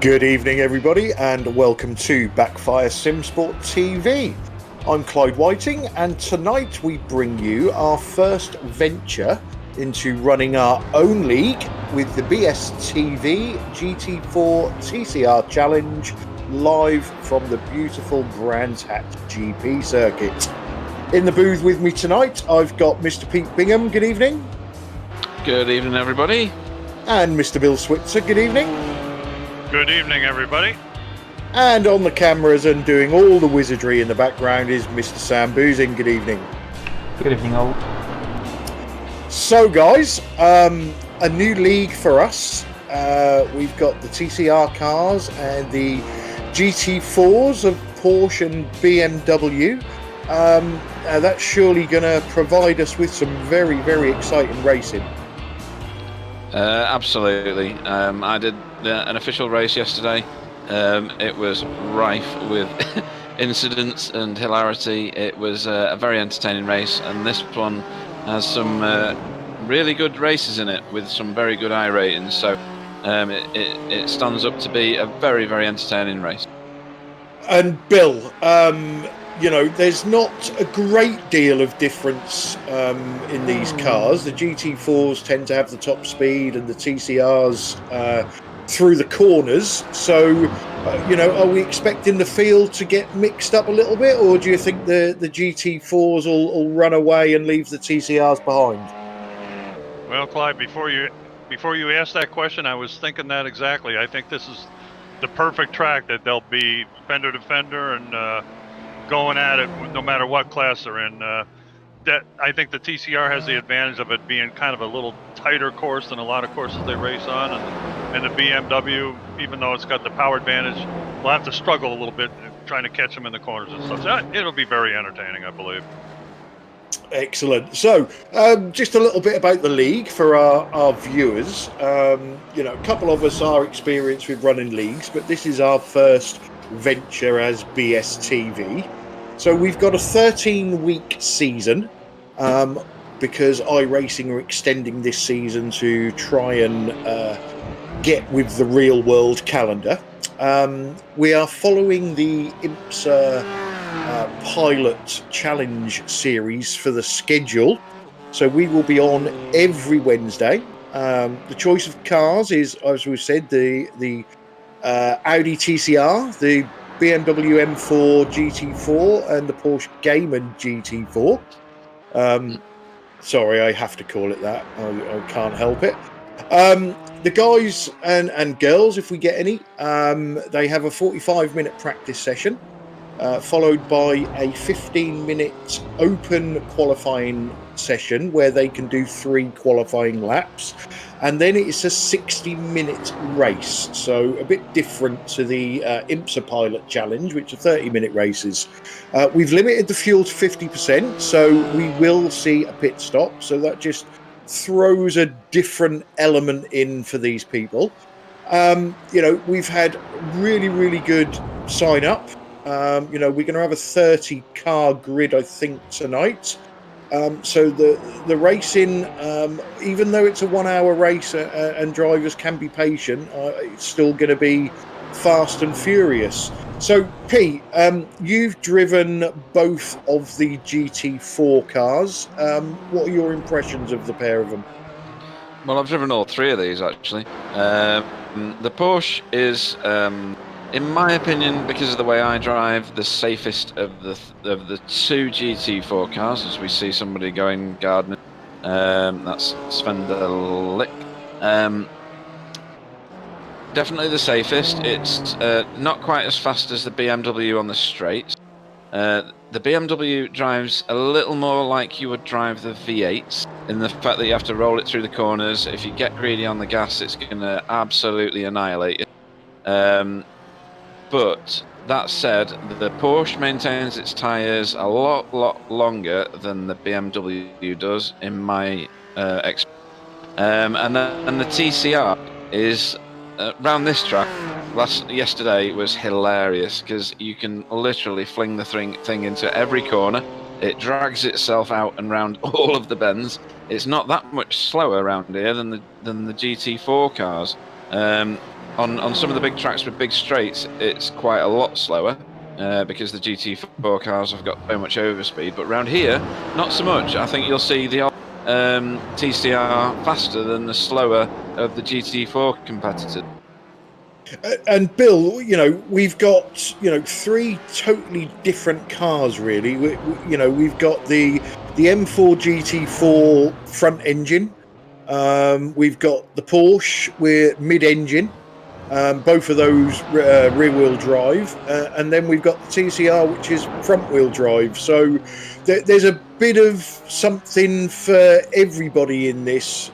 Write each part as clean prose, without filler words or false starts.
Good evening, everybody, and welcome to Backfire Simsport TV. I'm Clyde Whiting, and tonight we bring you our first venture into running our own league with the BSTV GT4 TCR Challenge live from the beautiful Brands Hatch GP circuit. In the booth with me tonight, I've got Mr. Pete Bingham. Good evening. Good evening, everybody. And Mr. Bill Switzer. Good evening. Good evening, everybody. And on the cameras and doing all the wizardry in the background is Mr. Sam Boozing. Good evening. Good evening, all. So, guys, a new league for us. We've got the TCR cars and the GT4s of Porsche and BMW. That's surely going to provide us with some very, very exciting racing. Absolutely. I did an official race yesterday. It was rife with incidents and hilarity. It was a very entertaining race, and this one has some really good races in it with some very good I ratings. So it stands up to be a very, very entertaining race. And Bill, you know, there's not a great deal of difference in these cars. The GT4s tend to have the top speed and the TCRs through the corners. So, you know, are we expecting the field to get mixed up a little bit, or do you think the GT4s will run away and leave the TCRs behind? Well, Clyde, before you asked that question, I was thinking that exactly. I think this is the perfect track that they'll be fender to fender and going at it no matter what class they're in. That I think the TCR has the advantage of it being kind of a little tighter course than a lot of courses they race on, and the BMW, even though it's got the power advantage, will have to struggle a little bit trying to catch them in the corners and stuff. So it'll be very entertaining, I believe. Excellent. So, just a little bit about the league for our viewers. You know, a couple of us are experienced with running leagues, but this is our first venture as BSTV. So we've got a 13-week season because iRacing are extending this season to try and get with the real world calendar. We are following the IMSA Pilote Challenge series for the schedule. So we will be on every Wednesday. The choice of cars is, as we've said, the Audi TCR, the BMW M4 GT4 and the Porsche Cayman GT4. Sorry, I have to call it that. I can't help it. The guys and girls, if we get any, they have a 45-minute practice session, followed by a 15-minute open qualifying session where they can do 3 qualifying laps, and then it's a 60-minute race, so a bit different to the IMSA Pilote Challenge, which are 30-minute races. We've limited the fuel to 50%, so we will see a pit stop, so that just throws a different element in for these people. You know, we've had really, really good sign up. You know, we're going to have a 30-car grid, I think, tonight. So the racing, even though it's a 1-hour race and drivers can be patient, it's still going to be fast and furious. So, Pete, you've driven both of the GT4 cars. What are your impressions of the pair of them? Well, I've driven all 3 of these, actually. The Porsche is, in my opinion, because of the way I drive, the safest of the 2 GT4 cars, as we see somebody going gardening. That's Sven de Lick. Definitely the safest. It's not quite as fast as the BMW on the straights. The BMW drives a little more like you would drive the V8s, in the fact that you have to roll it through the corners. If you get greedy on the gas, it's going to absolutely annihilate you. But that said, the Porsche maintains its tyres a lot longer than the BMW does, in my experience. And the TCR is around this track. Yesterday was hilarious because you can literally fling the thing into every corner. It drags itself out and round all of the bends. It's not that much slower around here than the GT4 cars. on some of the big tracks with big straights, it's quite a lot slower because the GT4 cars have got so much overspeed. But around here, not so much. I think you'll see the TCR faster than the slower of the GT4 competitors. And Bill, we've got 3 totally different cars. Really, we've got the M4 GT4 front engine. We've got the Porsche, we're mid-engine. Both of those rear-wheel drive, and then we've got the TCR, which is front-wheel drive. So there's a bit of something for everybody in this.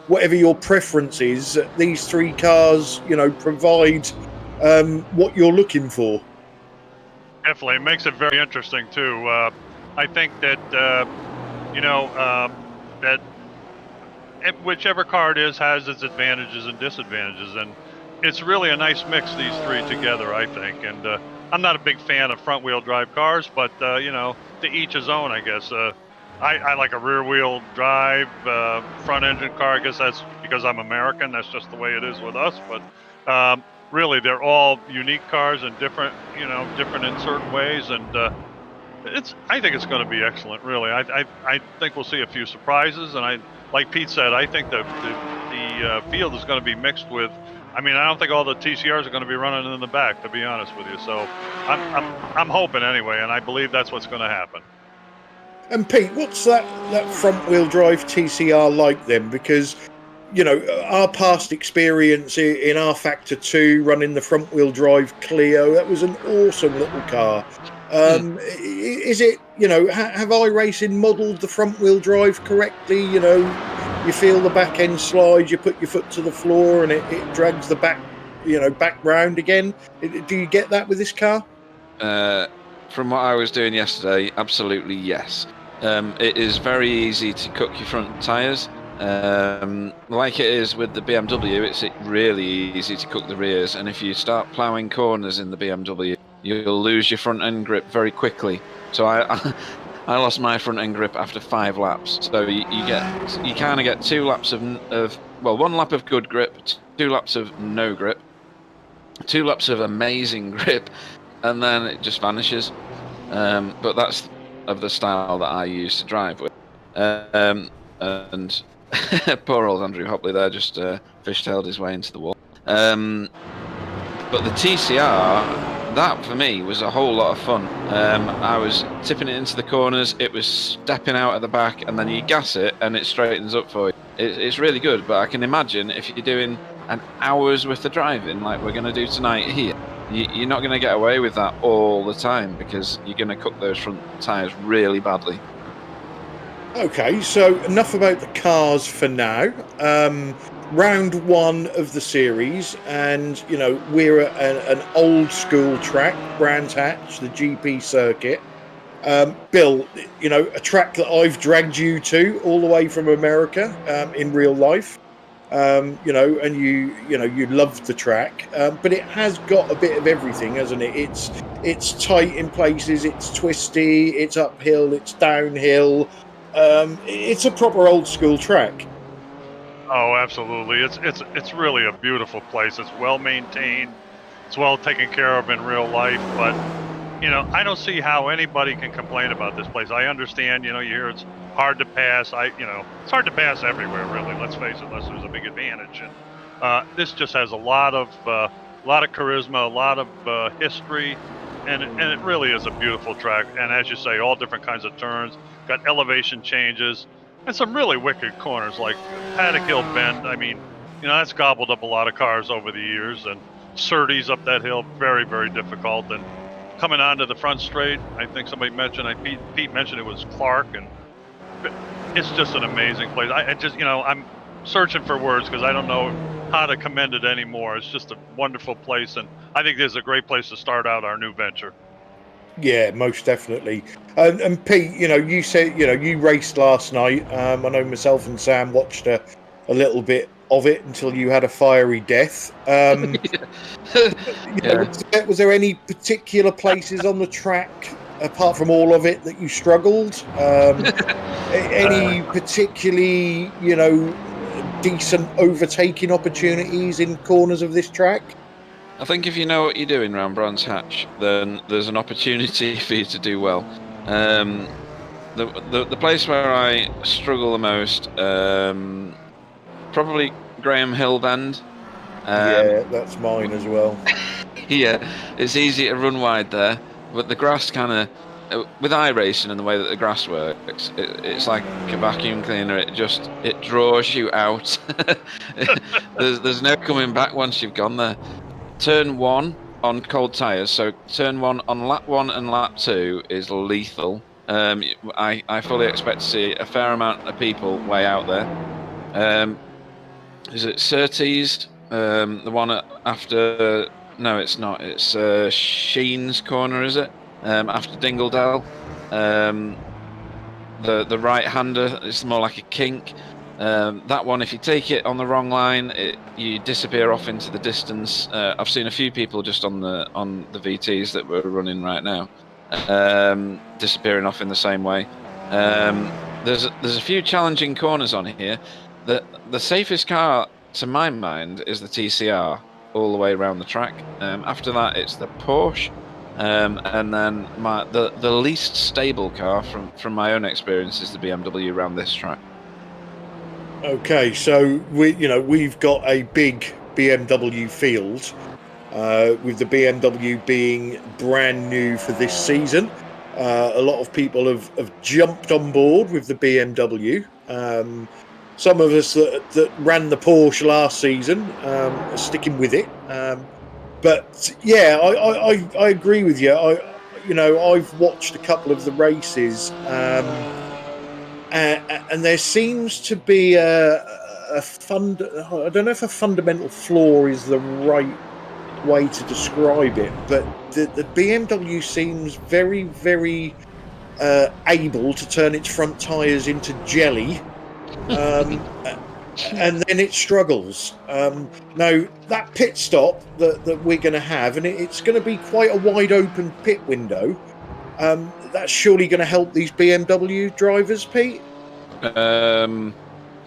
Whatever your preference is, these 3 cars, provide what you're looking for. Definitely, it makes it very interesting too. I think that that whichever car it is has its advantages and disadvantages, and it's really a nice mix, these 3 together, I think. And I'm not a big fan of front-wheel drive cars, but to each his own, I guess. I like a rear-wheel drive front-engine car. I guess that's because I'm American. That's just the way it is with us. But really, they're all unique cars and different, different in certain ways. And I think it's going to be excellent. Really, I think we'll see a few surprises. And like Pete said, I think the field is going to be mixed with. I mean, I don't think all the TCRs are going to be running in the back, to be honest with you. So I'm hoping anyway, and I believe that's what's going to happen. And Pete, what's that front-wheel drive TCR like then? Because, our past experience in our Factor 2 running the front-wheel drive Clio, that was an awesome little car. Is it, have iRacing modelled the front-wheel drive correctly? You feel the back end slide, you put your foot to the floor, and it drags the back, back round again. Do you get that with this car? From what I was doing yesterday, absolutely yes. It is very easy to cook your front tyres. Like it is with the BMW, it's really easy to cook the rears. And if you start ploughing corners in the BMW, you'll lose your front end grip very quickly. So I lost my front end grip after 5 laps. So you kind of get 2 laps of 1 lap of good grip, 2 laps of no grip, 2 laps of amazing grip, and then it just vanishes. But that's of the style that I used to drive with. And poor old Andrew Hopley there just fishtailed his way into the wall. But the TCR, that for me was a whole lot of fun. I was tipping it into the corners, it was stepping out at the back, and then you gas it and it straightens up for you. It's really good, but I can imagine if you're doing an hour's worth of driving like we're going to do tonight here, you're not going to get away with that all the time because you're going to cook those front tyres really badly. Okay, so enough about the cars for now. Round 1 of the series, and we're at an old school track, Brands Hatch, the GP circuit. Bill, a track that I've dragged you to all the way from America in real life. And you loved the track, but it has got a bit of everything, hasn't it? It's tight in places, it's twisty, it's uphill, it's downhill. It's a proper old school track. Oh, absolutely! It's really a beautiful place. It's well maintained. It's well taken care of in real life. But I don't see how anybody can complain about this place. I understand. You hear it's hard to pass. It's hard to pass everywhere, really. Let's face it, unless there's a big advantage. And this just has a lot of charisma, a lot of history, and it really is a beautiful track. And as you say, all different kinds of turns, got elevation changes, and some really wicked corners like Paddock Hill Bend. I mean, that's gobbled up a lot of cars over the years, and Surtees up that hill, very, very difficult. And coming onto the front straight, I think somebody mentioned, Pete mentioned it was Clark, and it's just an amazing place. I'm searching for words because I don't know how to commend it anymore. It's just a wonderful place, and I think this is a great place to start out our new venture. Yeah, most definitely. And Pete, you said you raced last night. I know myself and Sam watched a little bit of it until you had a fiery death. Was there any particular places on the track, apart from all of it, that you struggled? Any particularly, decent overtaking opportunities in corners of this track? I think if you know what you're doing around Brands Hatch, then there's an opportunity for you to do well. The place where I struggle the most, probably Graham Hill Bend. Yeah, that's mine as well. Yeah, it's easy to run wide there, but the grass kind of, with iRacing and the way that the grass works, it's like a vacuum cleaner. It draws you out. There's no coming back once you've gone there. Turn 1 on cold tyres, so turn 1 on lap 1 and lap 2 is lethal. I fully expect to see a fair amount of people way out there. Is it Surtees? The one after... No, it's not. It's Sheen's corner, is it? After Dingledale. The right-hander is more like a kink. That one, if you take it on the wrong line, you disappear off into the distance. I've seen a few people just on the VTs that we're running right now, disappearing off in the same way. There's a few challenging corners on here. The safest car, to my mind, is the TCR all the way around the track. After that, it's the Porsche. And then the least stable car from my own experience is the BMW around this track. Okay, so we've got a big BMW field, with the BMW being brand new for this season. A lot of people have jumped on board with the BMW. Some of us that ran the Porsche last season are sticking with it. But yeah, I agree with you. I've watched a couple of the races, and there seems to be I don't know if a fundamental flaw is the right way to describe it, but the BMW seems very, very able to turn its front tyres into jelly. And then it struggles. Now, that pit stop that we're going to have, and it's going to be quite a wide open pit window, that's surely going to help these BMW drivers, Pete?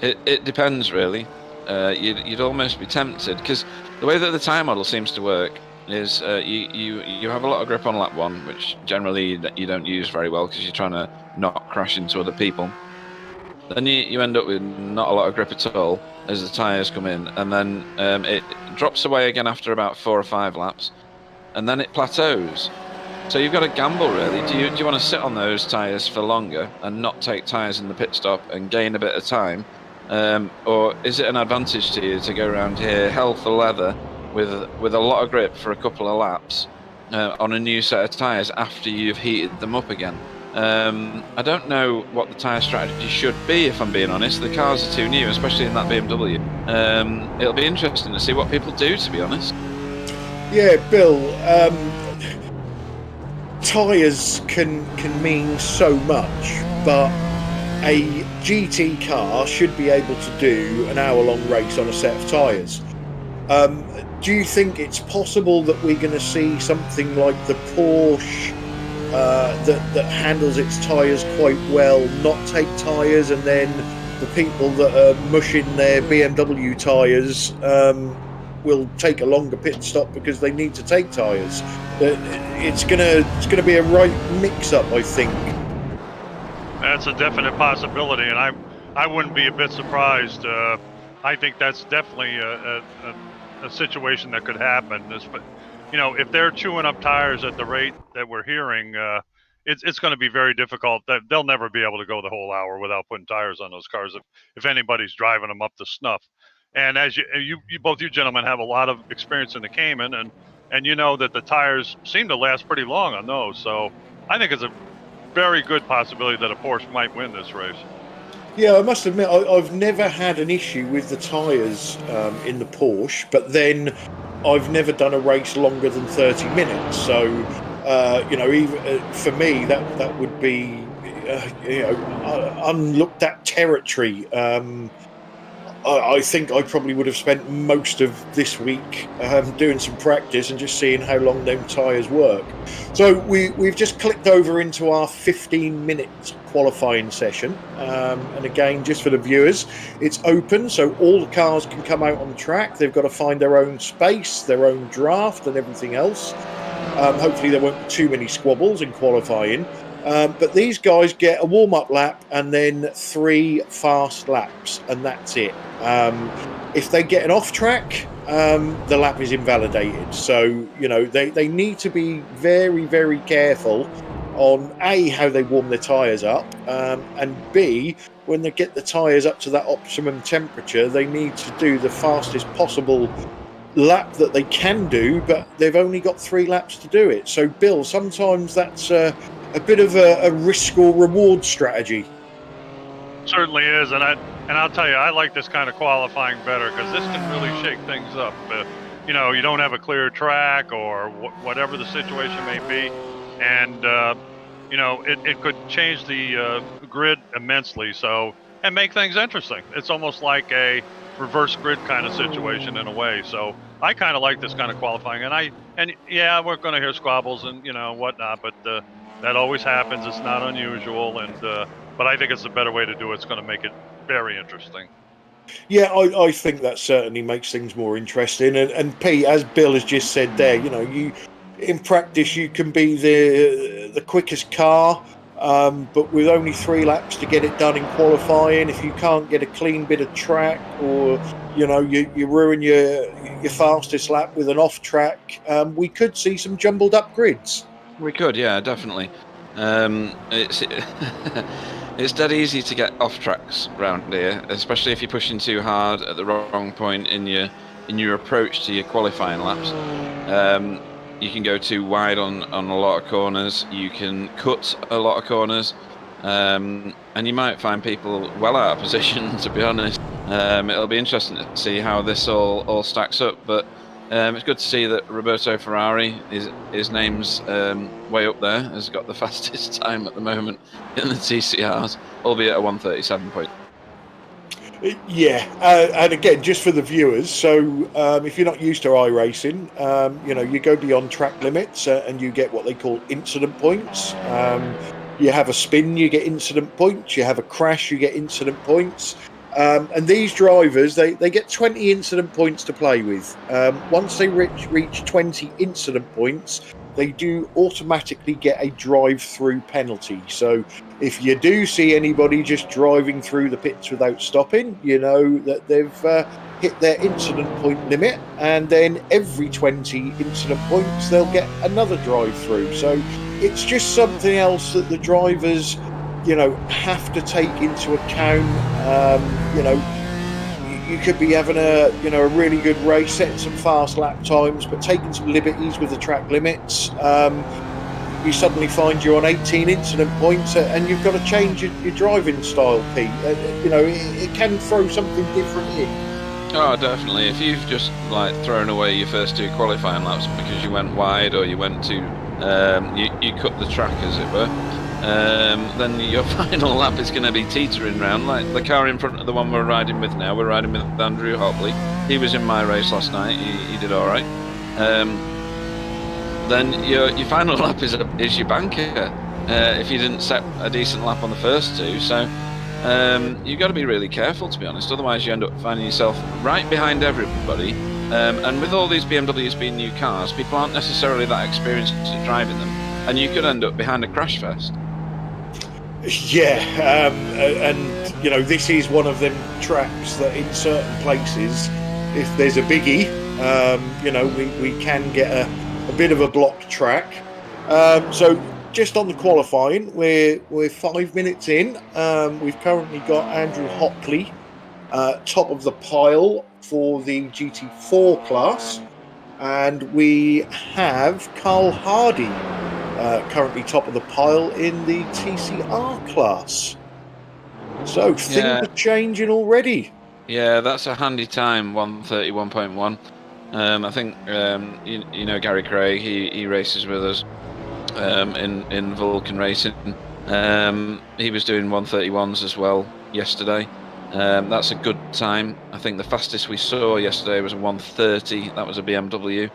It depends, really. You'd almost be tempted, because the way that the tyre model seems to work is you have a lot of grip on lap 1, which generally you don't use very well because you're trying to not crash into other people. Then you end up with not a lot of grip at all as the tyres come in, and then it drops away again after about 4 or 5 laps, and then it plateaus. So you've got to gamble, really. Do you want to sit on those tyres for longer and not take tyres in the pit stop and gain a bit of time, or is it an advantage to you to go around here hell for leather with a lot of grip for a couple of laps on a new set of tyres after you've heated them up again? I don't know what the tyre strategy should be, if I'm being honest. The cars are too new, especially in that BMW. It'll be interesting to see what people do, to be honest. Yeah, Bill, tyres can mean so much, but a GT car should be able to do an hour-long race on a set of tyres. Do you think it's possible that we're going to see something like the Porsche that handles its tyres quite well not take tyres, and then the people that are mushing their BMW tyres will take a longer pit stop because they need to take tyres? It's gonna be a right mix-up, I think. That's a definite possibility, and I wouldn't be a bit surprised. I think that's definitely a situation that could happen. If they're chewing up tires at the rate that we're hearing, it's going to be very difficult. They'll never be able to go the whole hour without putting tires on those cars if anybody's driving them up to snuff. And as you both you gentlemen have a lot of experience in the Cayman, and you know that the tires seem to last pretty long on those. So I think it's a very good possibility that a Porsche might win this race. Yeah, I must admit, I've never had an issue with the tyres in the Porsche, but then I've never done a race longer than 30 minutes. So, even for me, that would be, unlooked at territory. I think I probably would have spent most of this week doing some practice and just seeing how long them tyres work. So we've just clicked over into our 15-minute qualifying session. And again, just for the viewers, it's open, so all the cars can come out on the track. They've got to find their own space, their own draft, and everything else. Hopefully there won't be too many squabbles in qualifying. But these guys get a warm-up lap and then 3 fast laps, and that's it. If they get an off-track, the lap is invalidated. So, you know, they need to be very, very careful on A, how they warm their tyres up, and B, when they get the tyres up to that optimum temperature, they need to do the fastest possible lap that they can do, but they've only got 3 laps to do it. So, Bill, sometimes that's a bit of a risk or reward strategy. Certainly is, and I'll tell you, I like this kind of qualifying better because this can really shake things up. You know, you don't have a clear track or whatever the situation may be, and you know, it could change the grid immensely. So, and make things interesting. It's almost like a reverse grid kind of situation in a way. So I kind of like this kind of qualifying, and yeah, we're going to hear squabbles and, you know, whatnot, but that always happens. It's not unusual, and but I think it's a better way to do it. It's going to make it very interesting. Yeah, I think that certainly makes things more interesting. And Pete, as Bill has just said there, you know, you in practice you can be the quickest car, but with only 3 laps to get it done in qualifying, if you can't get a clean bit of track, or you know, you ruin your fastest lap with an off track, we could see some jumbled up grids. We could, yeah, definitely. It's it's dead easy to get off tracks around here, especially if you're pushing too hard at the wrong point in your approach to your qualifying laps. You can go too wide on a lot of corners. You can cut a lot of corners, and you might find people well out of position. To be honest, it'll be interesting to see how this all stacks up. But it's good to see that Roberto Ferrari, his name's way up there, has got the fastest time at the moment in the TCRs, albeit at 1:37 point. Yeah, and again, just for the viewers, so if you're not used to iRacing, you know, you go beyond track limits and you get what they call incident points. You have a spin, you get incident points. You have a crash, you get incident points. And these drivers, they get 20 incident points to play with. Once they reach 20 incident points, they do automatically get a drive-through penalty. So if you do see anybody just driving through the pits without stopping, you know that they've hit their incident point limit, and then every 20 incident points they'll get another drive-through. So it's just something else that the drivers, you know, have to take into account. You know, you could be having a really good race, setting some fast lap times, but taking some liberties with the track limits. You suddenly find you're on 18 incident points, and you've got to change your driving style, Pete. You know, it can throw something different in. Oh, definitely. If you've just like thrown away your first 2 qualifying laps because you went wide, or you went to you cut the track, as it were, then your final lap is going to be teetering round. Like the car in front of the one we're riding with now, we're riding with Andrew Hopley. He was in my race last night. He did all right. Then your final lap is your banker if you didn't set a decent lap on the first 2. So you've got to be really careful, to be honest. Otherwise, you end up finding yourself right behind everybody. And with all these BMWs being new cars, people aren't necessarily that experienced at driving them, and you could end up behind a crash fest. Yeah, and you know, this is one of them tracks that in certain places, if there's a biggie, you know, we can get a bit of a blocked track. So just on the qualifying, we're 5 minutes in. We've currently got Andrew Hockley top of the pile for the GT4 class, and we have Carl Hardy currently top of the pile in the TCR class. So things are changing already. Yeah, that's a handy time, 1:31.1. I think you know Gary Craig. He races with us in Vulcan Racing. He was doing 1:31s as well yesterday. That's a good time. I think the fastest we saw yesterday was a 1:30. That was a BMW.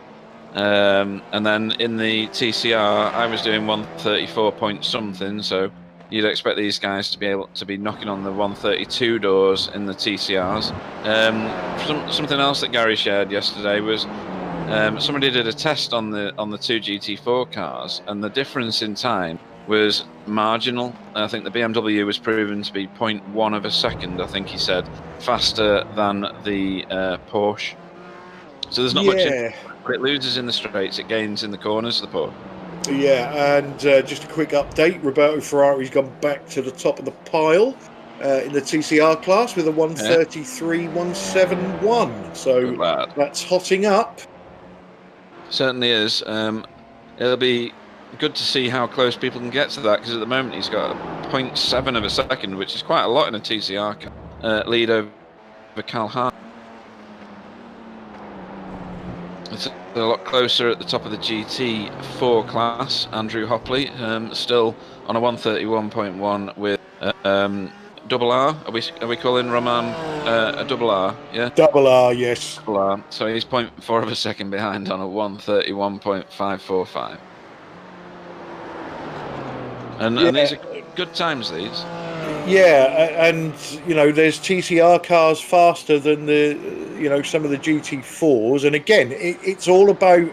And then in the TCR, I was doing 1:34 point something. So you'd expect these guys to be able to be knocking on the 132 doors in the TCRs. Something else that Gary shared yesterday was somebody did a test on the two GT4 cars, and the difference in time was marginal. I think the BMW was proven to be 0.1 of a second, I think he said, faster than the Porsche. So there's not much in it, but it loses in the straights, it gains in the corners of the Porsche. Yeah, and just a quick update, Roberto Ferrari's gone back to the top of the pile in the TCR class with a 133.171. So that's hotting up. Certainly is. It'll be good to see how close people can get to that, because at the moment he's got a 0.7 of a second, which is quite a lot in a TCR lead over Cal Hart. It's a lot closer at the top of the GT4 class. Andrew Hopley still on a 131.1 with double R. Are we calling Roman a double R? Yeah. Double R, yes. Double R. So he's 0.4 of a second behind on a 131.545. And these are good times, these. Yeah, and there's TCR cars faster than the some of the GT4s, and again, it's all about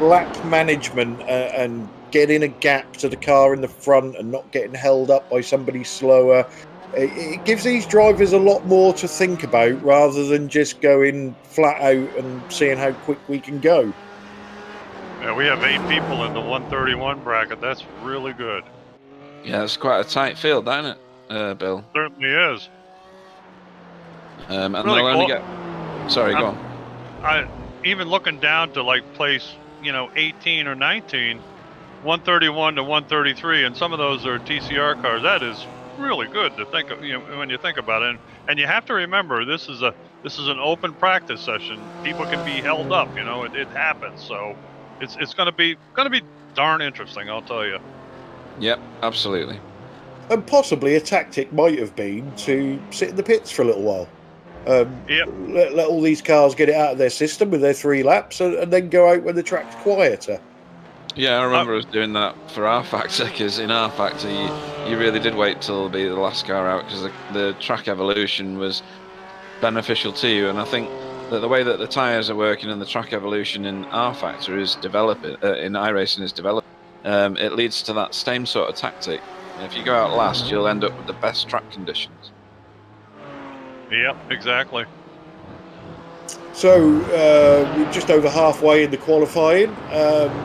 lap management and getting a gap to the car in the front and not getting held up by somebody slower. It gives these drivers a lot more to think about rather than just going flat out and seeing how quick we can go. Yeah, we have 8 people in the 131 bracket. That's really good. Yeah, it's quite a tight field, isn't it, Bill? Certainly is. And really they'll only cool. get... Sorry, go on. Even looking down to like place, 18 or 19, 131 to 133, and some of those are TCR cars. That is really good to think of, when you think about it. And you have to remember, this is an open practice session. People can be held up, it happens. So it's going to be darn interesting, I'll tell you. Yep, absolutely. And possibly a tactic might have been to sit in the pits for a little while. Let all these cars get it out of their system with their 3 laps and then go out when the track's quieter. Yeah, I remember us doing that for our factor, because in our factor you really did wait till be the last car out, because the track evolution was beneficial to you. And I think that the way that the tyres are working and the track evolution in our factor is developing, in iRacing is developing, it leads to that same sort of tactic. If you go out last, you'll end up with the best track conditions. Yep, exactly. So we're just over halfway in the qualifying.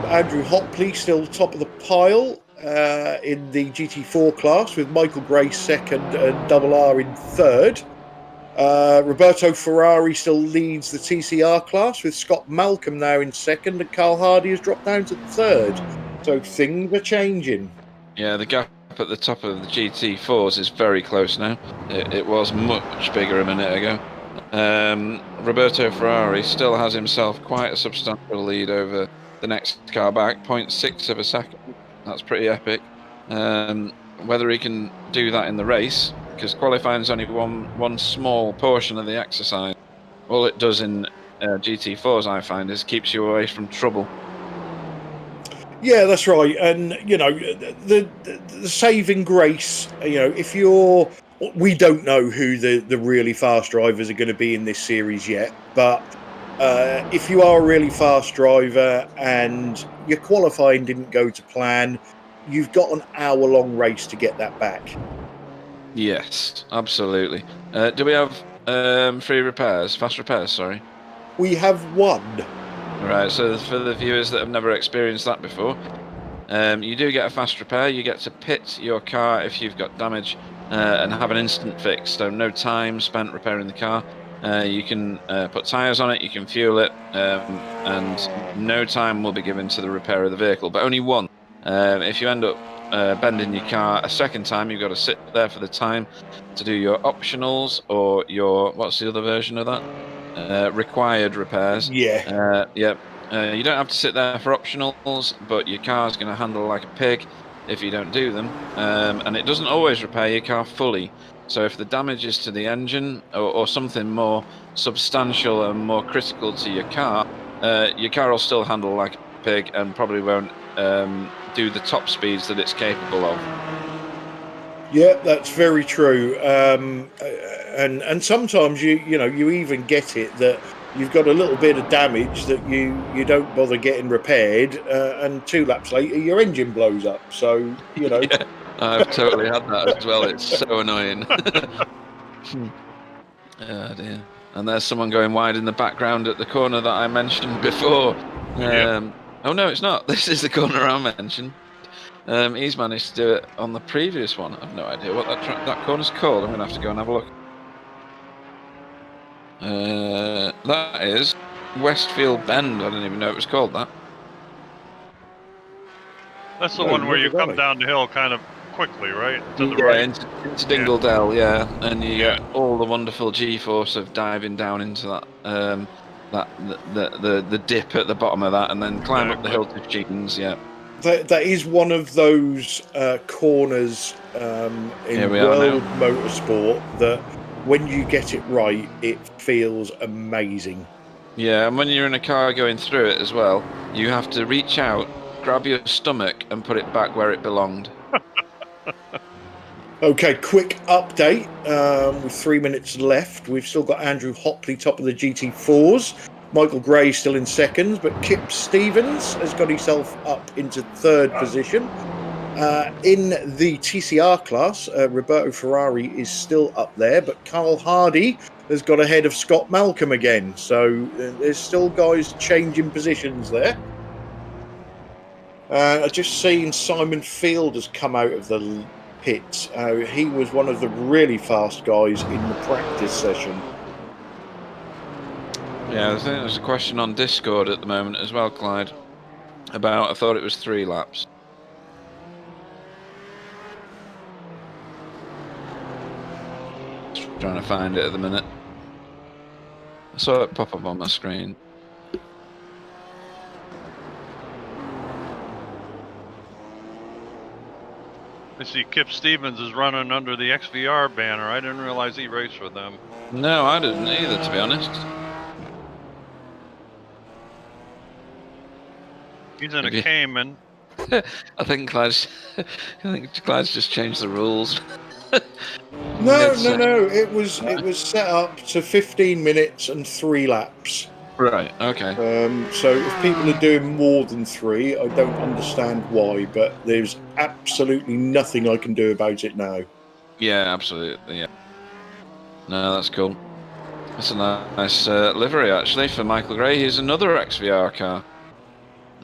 Andrew Hopley still top of the pile in the GT4 class, with Michael Gray second and Double R in third. Roberto Ferrari still leads the TCR class, with Scott Malcolm now in second, and Carl Hardy has dropped down to third. So things are changing. Yeah, the gap at the top of the GT4s is very close now. It was much bigger a minute ago. Roberto Ferrari still has himself quite a substantial lead over the next car back, 0.6 of a second. That's pretty epic. Whether he can do that in the race, because qualifying is only one small portion of the exercise. All it does in GT4s, I find, is keeps you away from trouble. Yeah, that's right. And the saving grace, if you're, we don't know who the really fast drivers are going to be in this series yet, but if you are a really fast driver and your qualifying didn't go to plan, you've got an hour-long race to get that back. Yes, absolutely. Do we have fast repairs, sorry? We have one. Right, so for the viewers that have never experienced that before, you do get a fast repair. You get to pit your car if you've got damage and have an instant fix, so no time spent repairing the car. You can put tyres on it, you can fuel it, and no time will be given to the repair of the vehicle, but only one. If you end up bending your car a second time, you've got to sit there for the time to do your optionals, or your, what's the other version of that? Required repairs. Yeah. Yep. You don't have to sit there for optionals, but your car's going to handle like a pig if you don't do them. And it doesn't always repair your car fully. So if the damage is to the engine or something more substantial and more critical to your car will still handle like a pig and probably won't do the top speeds that it's capable of. Yeah, that's very true. And sometimes you even get it that you've got a little bit of damage that you don't bother getting repaired, and 2 laps later your engine blows up. So Yeah, I've totally had that as well. It's so annoying. Oh dear. And there's someone going wide in the background at the corner that I mentioned before. Oh no, it's not. This is the corner I mentioned. He's managed to do it on the previous one. I've no idea what that corner's called. I'm going to have to go and have a look. That is Westfield Bend. I didn't even know it was called that. That's the Oh, one where you neither come did I. down the hill kind of quickly, right? To the Yeah, right. into Dingledell, yeah, and you get all the wonderful G-force of diving down into that, the dip at the bottom of that, and then climb up the hill to Jeans. Yeah, That is one of those corners Here in we are now. world motorsport that when you get it right, it feels amazing. Yeah, and when you're in a car going through it as well, you have to reach out, grab your stomach, and put it back where it belonged. Okay, quick update. With 3 minutes left, we've still got Andrew Hopley top of the GT4s. Michael Gray still in seconds, but Kip Stevens has got himself up into 3rd position. In the TCR class, Roberto Ferrari is still up there, but Carl Hardy has got ahead of Scott Malcolm again. So there's still guys changing positions there. I just seen Simon Field has come out of the pit. He was one of the really fast guys in the practice session. Yeah, I think there's a question on Discord at the moment as well, Clyde, about, I thought it was 3 laps. Just trying to find it at the minute. I saw it pop up on my screen. I see Kip Stevens is running under the XVR banner. I didn't realize he raced for them. No, I didn't either, to be honest. He's in a Cayman. I think Clyde's just changed the rules. No. It was set up to 15 minutes and 3 laps. Right. Okay. So if people are doing more than 3, I don't understand why, but there's absolutely nothing I can do about it now. Yeah, absolutely. Yeah. No, that's cool. That's a nice livery actually for Michael Gray. Here's another XVR car.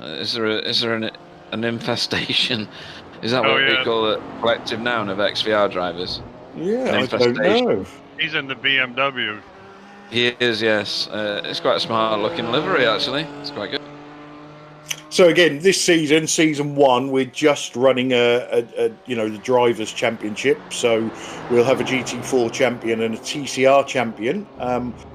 Is there an infestation? Is that what we call it? Collective noun of XVR drivers? Yeah, I don't know. He's in the BMW. He is, yes. It's quite a smart looking livery actually. It's quite good. So again, this season, season 1, we're just running the drivers' championship. So we'll have a GT4 champion and a TCR champion.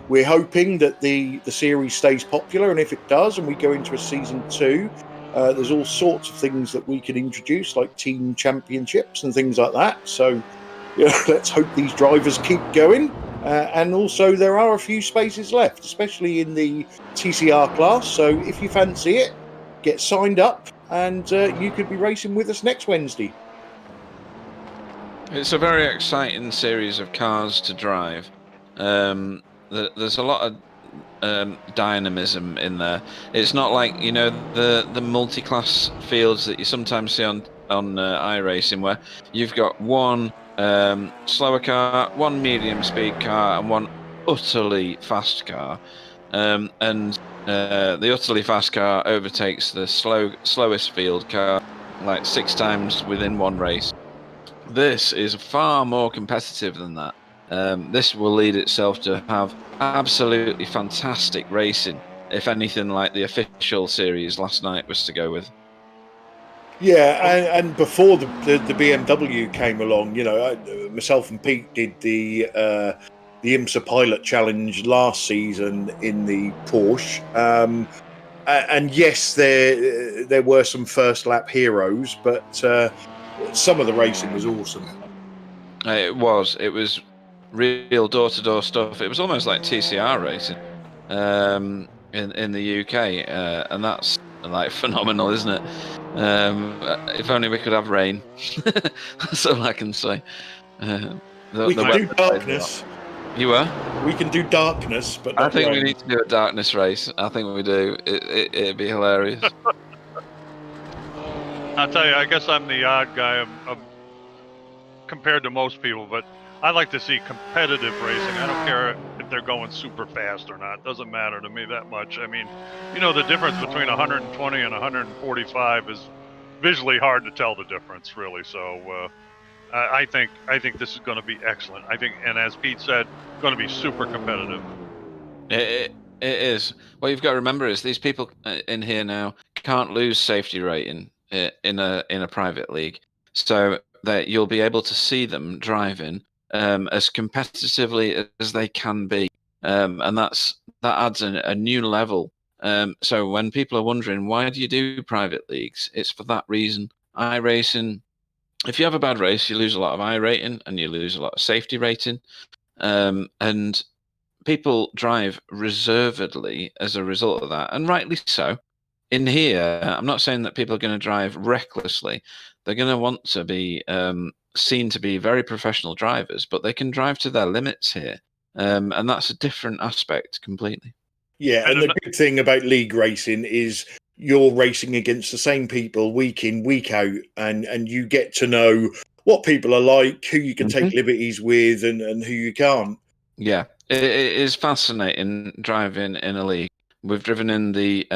We're hoping that the series stays popular, and if it does, and we go into a season 2, there's all sorts of things that we can introduce, like team championships and things like that. So let's hope these drivers keep going. And also, there are a few spaces left, especially in the TCR class. So if you fancy it, get signed up, and you could be racing with us next Wednesday. It's a very exciting series of cars to drive. There's a lot of dynamism in there. It's not like the multi-class fields that you sometimes see on iRacing, where you've got one slower car, one medium speed car, and one utterly fast car, and the utterly fast car overtakes the slowest field car like 6 times within one race. This is far more competitive than that. This will lead itself to have absolutely fantastic racing, if anything like the official series last night was to go with. Yeah, and before the BMW came along, myself and Pete did the IMSA Pilote Challenge last season in the Porsche. And yes, there were some first lap heroes, but some of the racing was awesome. It was real door-to-door stuff. It was almost like TCR racing in the UK, and that's like phenomenal, isn't it? If only we could have rain. That's all I can say. We can do darkness. You were? We can do darkness, but I not think rain. we need to do a darkness race. I think we do. It'd be hilarious. I'll tell you, I guess I'm the odd guy compared to most people, but I like to see competitive racing. I don't care if they're going super fast or not. It doesn't matter to me that much. I mean, you know, the difference between 120 and 145 is visually hard to tell the difference, really. So I think this is going to be excellent. I think, and as Pete said, going to be super competitive. It is. What you've got to remember is these people in here now can't lose safety rating in a private league, so that you'll be able to see them driving as competitively as they can be, and that adds a new level. So when people are wondering why do you do private leagues, it's for that reason. iRacing, if you have a bad race, you lose a lot of I rating and you lose a lot of safety rating, and people drive reservedly as a result of that, and rightly so. In here, I'm not saying that people are going to drive recklessly. They're going to want to be seen to be very professional drivers, but they can drive to their limits here, and that's a different aspect completely. Yeah, and the good thing about league racing is you're racing against the same people week in, week out, and you get to know what people are like, who you can take liberties with, and who you can't. Yeah, it is fascinating driving in a league. We've driven in the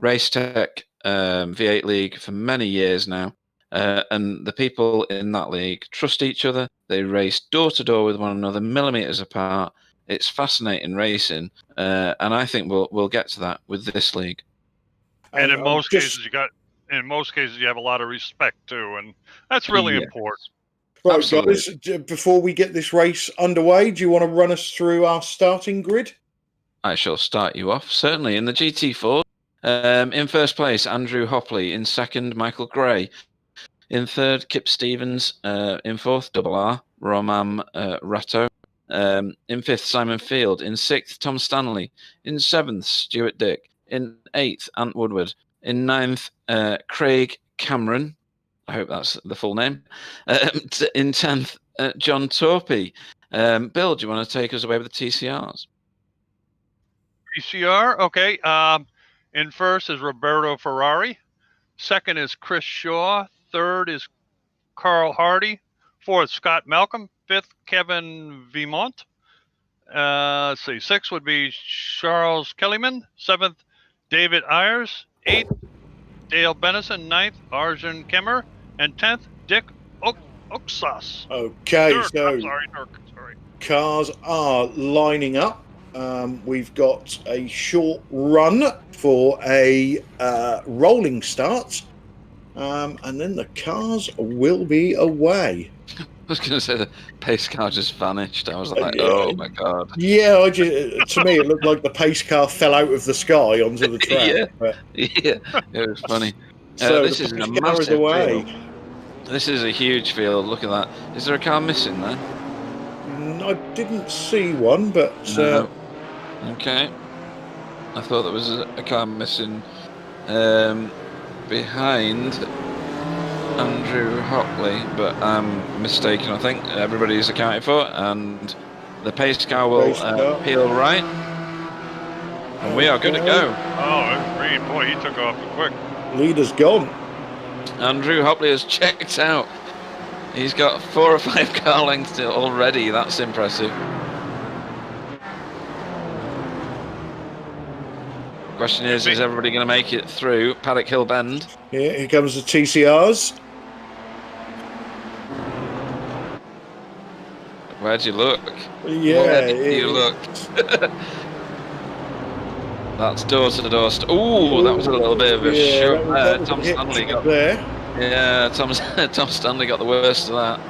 Racetech V8 League for many years now, and the people in that league trust each other. They race door to door with one another, millimeters apart. It's fascinating racing, and I think we'll get to that with this league. And in most cases, you have a lot of respect too, and that's really important. Right, Absolutely. guys, before we get this race underway, do you want to run us through our starting grid? I shall start you off, certainly. In the GT4, in first place, Andrew Hopley. In second, Michael Gray. In third, Kip Stevens. In fourth, Double R, Roman Ratto. In fifth, Simon Field. In sixth, Tom Stanley. In seventh, Stuart Dick. In eighth, Ant Woodward. In ninth, Craig Cameron. I hope that's the full name. In 10th, John Torpy. Bill, do you want to take us away with the TCRs? TCR, okay. In first is Roberto Ferrari. Second is Chris Shaw. Third is Carl Hardy. Fourth, Scott Malcolm. Fifth, Kevin Vimont. Let's see. Sixth would be Charles Kellyman. Seventh, David Ayers. Eighth, Dale Benison. Ninth, Arjun Kemmer. And 10th, Dick Oksas. Okay, Dirk, so sorry. cars are lining up. We've got a short run for a rolling start, and then the cars will be away. I was going to say the pace car just vanished. I was like, oh my God. Yeah, to me, it looked like the pace car fell out of the sky onto the track. Yeah, it was funny. So this is a massive field. This is a huge field. Look at that. Is there a car missing there? I didn't see one, but... No. Okay. I thought there was a car missing behind Andrew Hopley, but I'm mistaken. I think everybody's accounted for, and the pace car will peel right. And we are good to go. Oh, green. Boy, he took off quick. Leader's gone. Andrew Hopley has checked out. He's got 4 or 5 car lengths already. That's impressive. Question is everybody going to make it through Paddock Hill Bend? Yeah, here comes the TCRs. Where'd you look? Yeah, where did you look? That's door to door. Ooh, that was a little bit of a shove there. Tom Stanley got there. Yeah, Tom Stanley got the worst of that.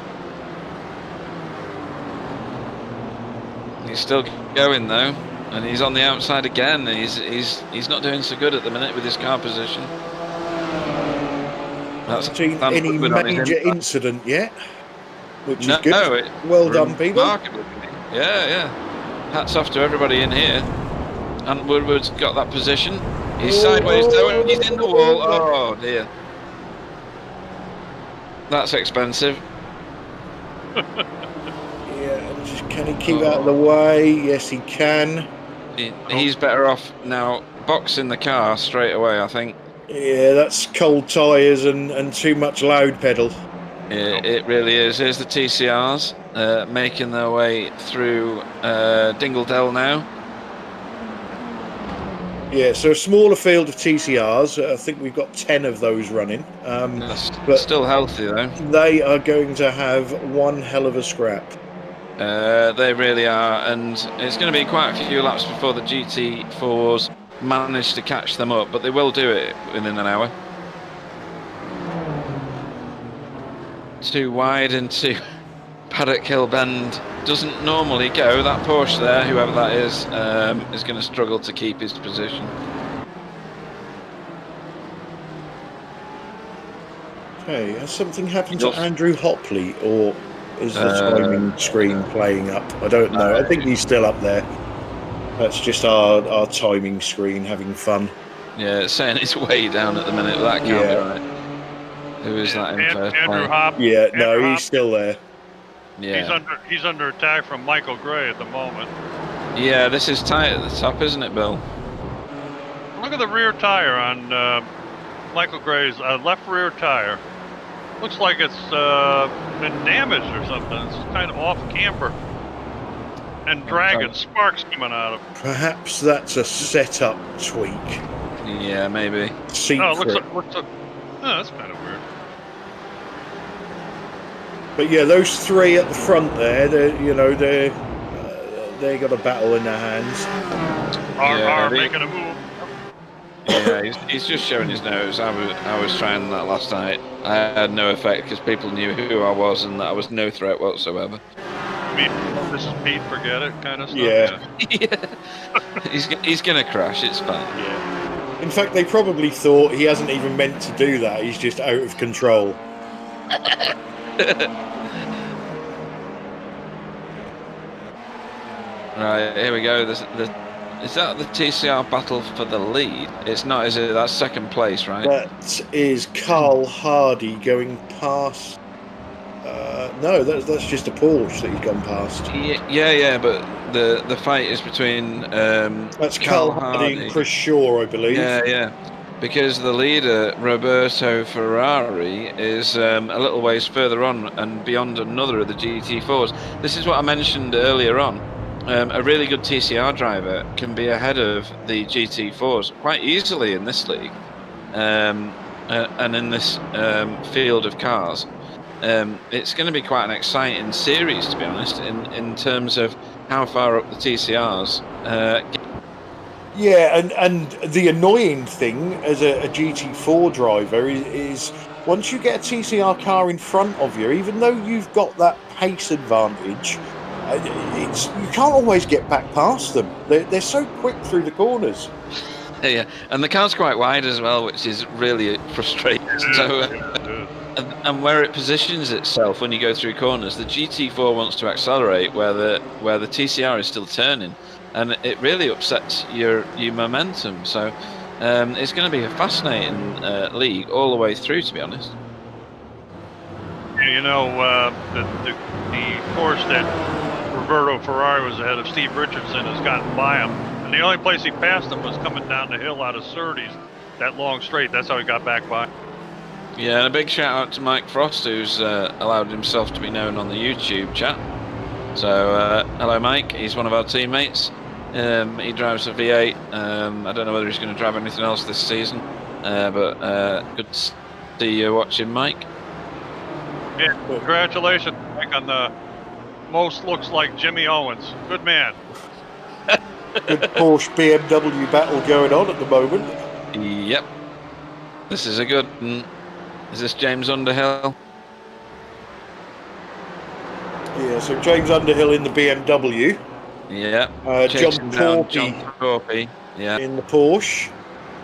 He's still going though, and he's on the outside again. He's not doing so good at the minute with his car position. That's seen any major incident yet, which is good. No, well done, people. Yeah. Hats off to everybody in here. And Woodward's got that position. He's sideways though, and he's in the wall. Oh dear. That's expensive. Yeah, and just, can he keep out of the way? Yes, he can. He's better off now boxing the car straight away, I think. Yeah, that's cold tyres and too much loud pedal. It really is. Here's the TCRs making their way through Dingledell now. Yeah, so a smaller field of TCRs. I think we've got 10 of those running. But Still healthy, though. they are going to have one hell of a scrap. They really are, and it's going to be quite a few laps before the GT4s manage to catch them up, but they will do it within an hour. Too wide into Paddock Hill Bend doesn't normally go. That Porsche there, whoever that is going to struggle to keep his position. Okay, has something happened to Andrew Hopley, or is the timing screen playing up? I don't know. I think he's still up there. That's just our timing screen having fun. Yeah, it's saying it's way down at the minute, but that can't be right. Who is that in first Andrew place? Hop. Yeah, Andrew no, Hop. he's still there. Yeah. He's under attack from Michael Gray at the moment. Yeah, this is tight at the top, isn't it, Bill? Look at the rear tire on Michael Gray's left rear tire. Looks like it's been damaged or something. It's kind of off camber. And dragging sparks coming out of it. Perhaps that's a setup tweak. Yeah, maybe. Secret. Oh, looks like that's kind of weird. But yeah, those three at the front there, they got a battle in their hands. Are making a move. Yeah, he's just showing his nose. I was trying that last night. I had no effect because people knew who I was and that I was no threat whatsoever. This is Pete, forget it kind of stuff. Yeah. He's gonna crash. It's fine. Yeah. In fact, they probably thought he hasn't even meant to do that. He's just out of control. Right, here we go. Is that the TCR battle for the lead? It's not, is it? That's second place, right? That is Carl Hardy going past. No, that's just a Porsche that he's gone past. Yeah, but the fight is between that's Carl Hardy and Chris Shaw, I believe. Yeah. Because the leader, Roberto Ferrari, is a little ways further on and beyond another of the GT4s. This is what I mentioned earlier on. A really good TCR driver can be ahead of the GT4s quite easily in this league, and in this field of cars. It's going to be quite an exciting series, to be honest, in terms of how far up the TCRs. Yeah, and the annoying thing as a GT4 driver is once you get a TCR car in front of you, even though you've got that pace advantage, you can't always get back past them. They're so quick through the corners. Yeah, and the car's quite wide as well, which is really frustrating. So, and where it positions itself when you go through corners, the GT4 wants to accelerate where the TCR is still turning, and it really upsets your momentum. So it's going to be a fascinating league all the way through, to be honest. You know, the course that Roberto Ferrari was ahead of Steve Richardson has gotten by him, and the only place he passed him was coming down the hill out of Surtees, that long straight. That's how he got back by. Yeah, and a big shout out to Mike Frost, who's allowed himself to be known on the YouTube chat. So hello Mike, he's one of our teammates. He drives a V8. I don't know whether he's going to drive anything else this season, but good to see you watching, Mike. Yeah, congratulations, Mike, on the most looks like Jimmy Owens. Good man. Good Porsche BMW battle going on at the moment. Yep. This is a good one. Is this James Underhill? Yeah, so James Underhill in the BMW. Yeah. John Torpy. Yeah. In the Porsche.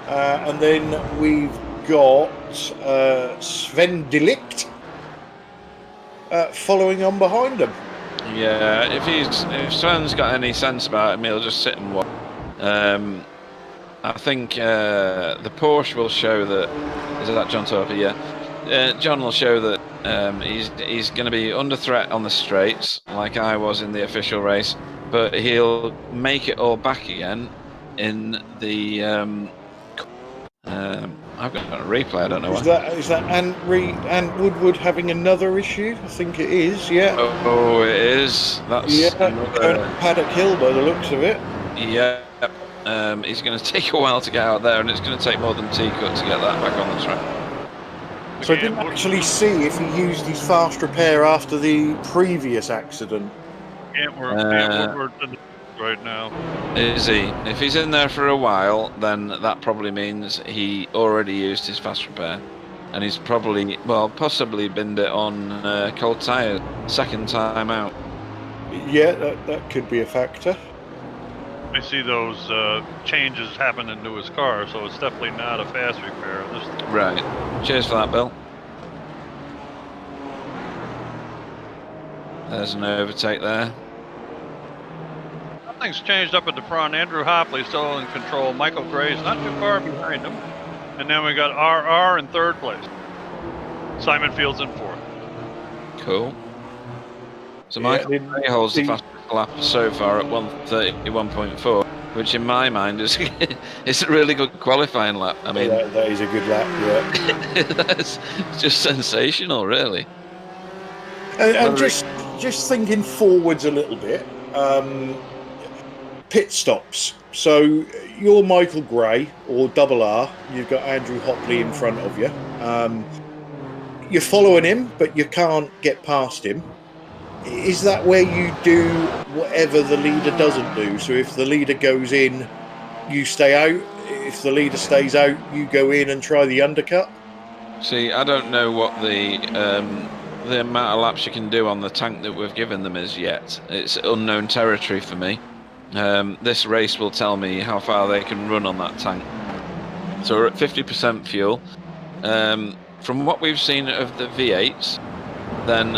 And then we've got Sven Delict following on behind him. Yeah, if Sven's got any sense about him, he'll just sit and watch. I think the Porsche will show that. Is that John Torpy? Yeah. John will show that he's going to be under threat on the straights, like I was in the official race, but he'll make it all back again in the. I've got a replay. I don't know why. Is that Ant Woodward having another issue? I think it is. Yeah. Oh, it is. That's Paddock Hill by the looks of it. Yeah. He's going to take a while to get out there, and it's going to take more than T-cut to get that back on the track. So I didn't actually see if he used his fast repair after the previous accident. We're right now. Is he? If he's in there for a while, then that probably means he already used his fast repair. And he's probably, possibly binned it on cold tyres, second time out. Yeah, that could be a factor. I see those changes happening to his car, so it's definitely not a fast repair. Right. Cheers for that, Bill. There's an overtake there. Nothing's changed up at the front. Andrew Hopley still in control. Michael Gray's not too far behind him. And then we got RR in third place. Simon Fields in fourth. Cool. So Michael Gray holds the fastest lap so far at 1:31.4, which in my mind is it's a really good qualifying lap. I mean, that is a good lap. Yeah, that's just sensational, really. And just thinking forwards a little bit. Pit stops. So you're Michael Gray or Double R. You've got Andrew Hopley in front of you. You're following him, but you can't get past him. Is that where you do whatever the leader doesn't do? So if the leader goes in, you stay out. If the leader stays out, you go in and try the undercut? See, I don't know what the amount of laps you can do on the tank that we've given them is yet. It's unknown territory for me. This race will tell me how far they can run on that tank. So we're at 50% fuel. From what we've seen of the V8s, then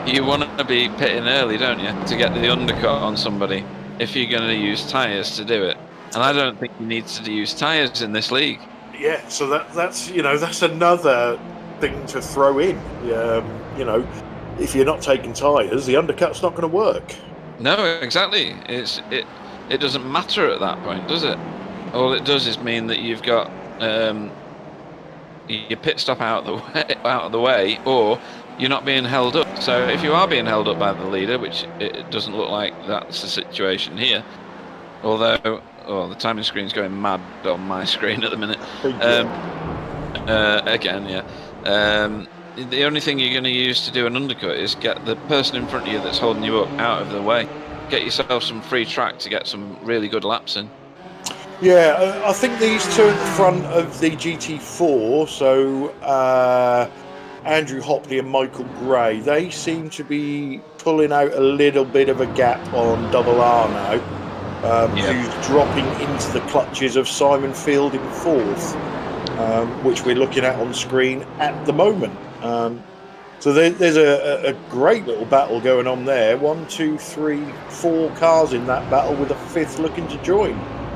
you want to be pitting early, don't you, to get the undercut on somebody if you're going to use tyres to do it. And I don't think you need to use tyres in this league. Yeah, so that's another thing to throw in. If you're not taking tyres, the undercut's not going to work. No, exactly. It doesn't matter at that point, does it? All it does is mean that you've got your pit stop out of the way, or you're not being held up. So if you are being held up by the leader, which it doesn't look like that's the situation here, although the timing screen's going mad on my screen at the minute. The only thing you're going to use to do an undercut is get the person in front of you that's holding you up out of the way. Get yourself some free track to get some really good laps in. Yeah, I think these two at the front of the GT4, so Andrew Hopley and Michael Gray, they seem to be pulling out a little bit of a gap on Double R now, who's dropping into the clutches of Simon Field in fourth, which we're looking at on screen at the moment. So there's a great little battle going on there. 1, 2, 3, 4 cars in that battle with a fifth looking to join.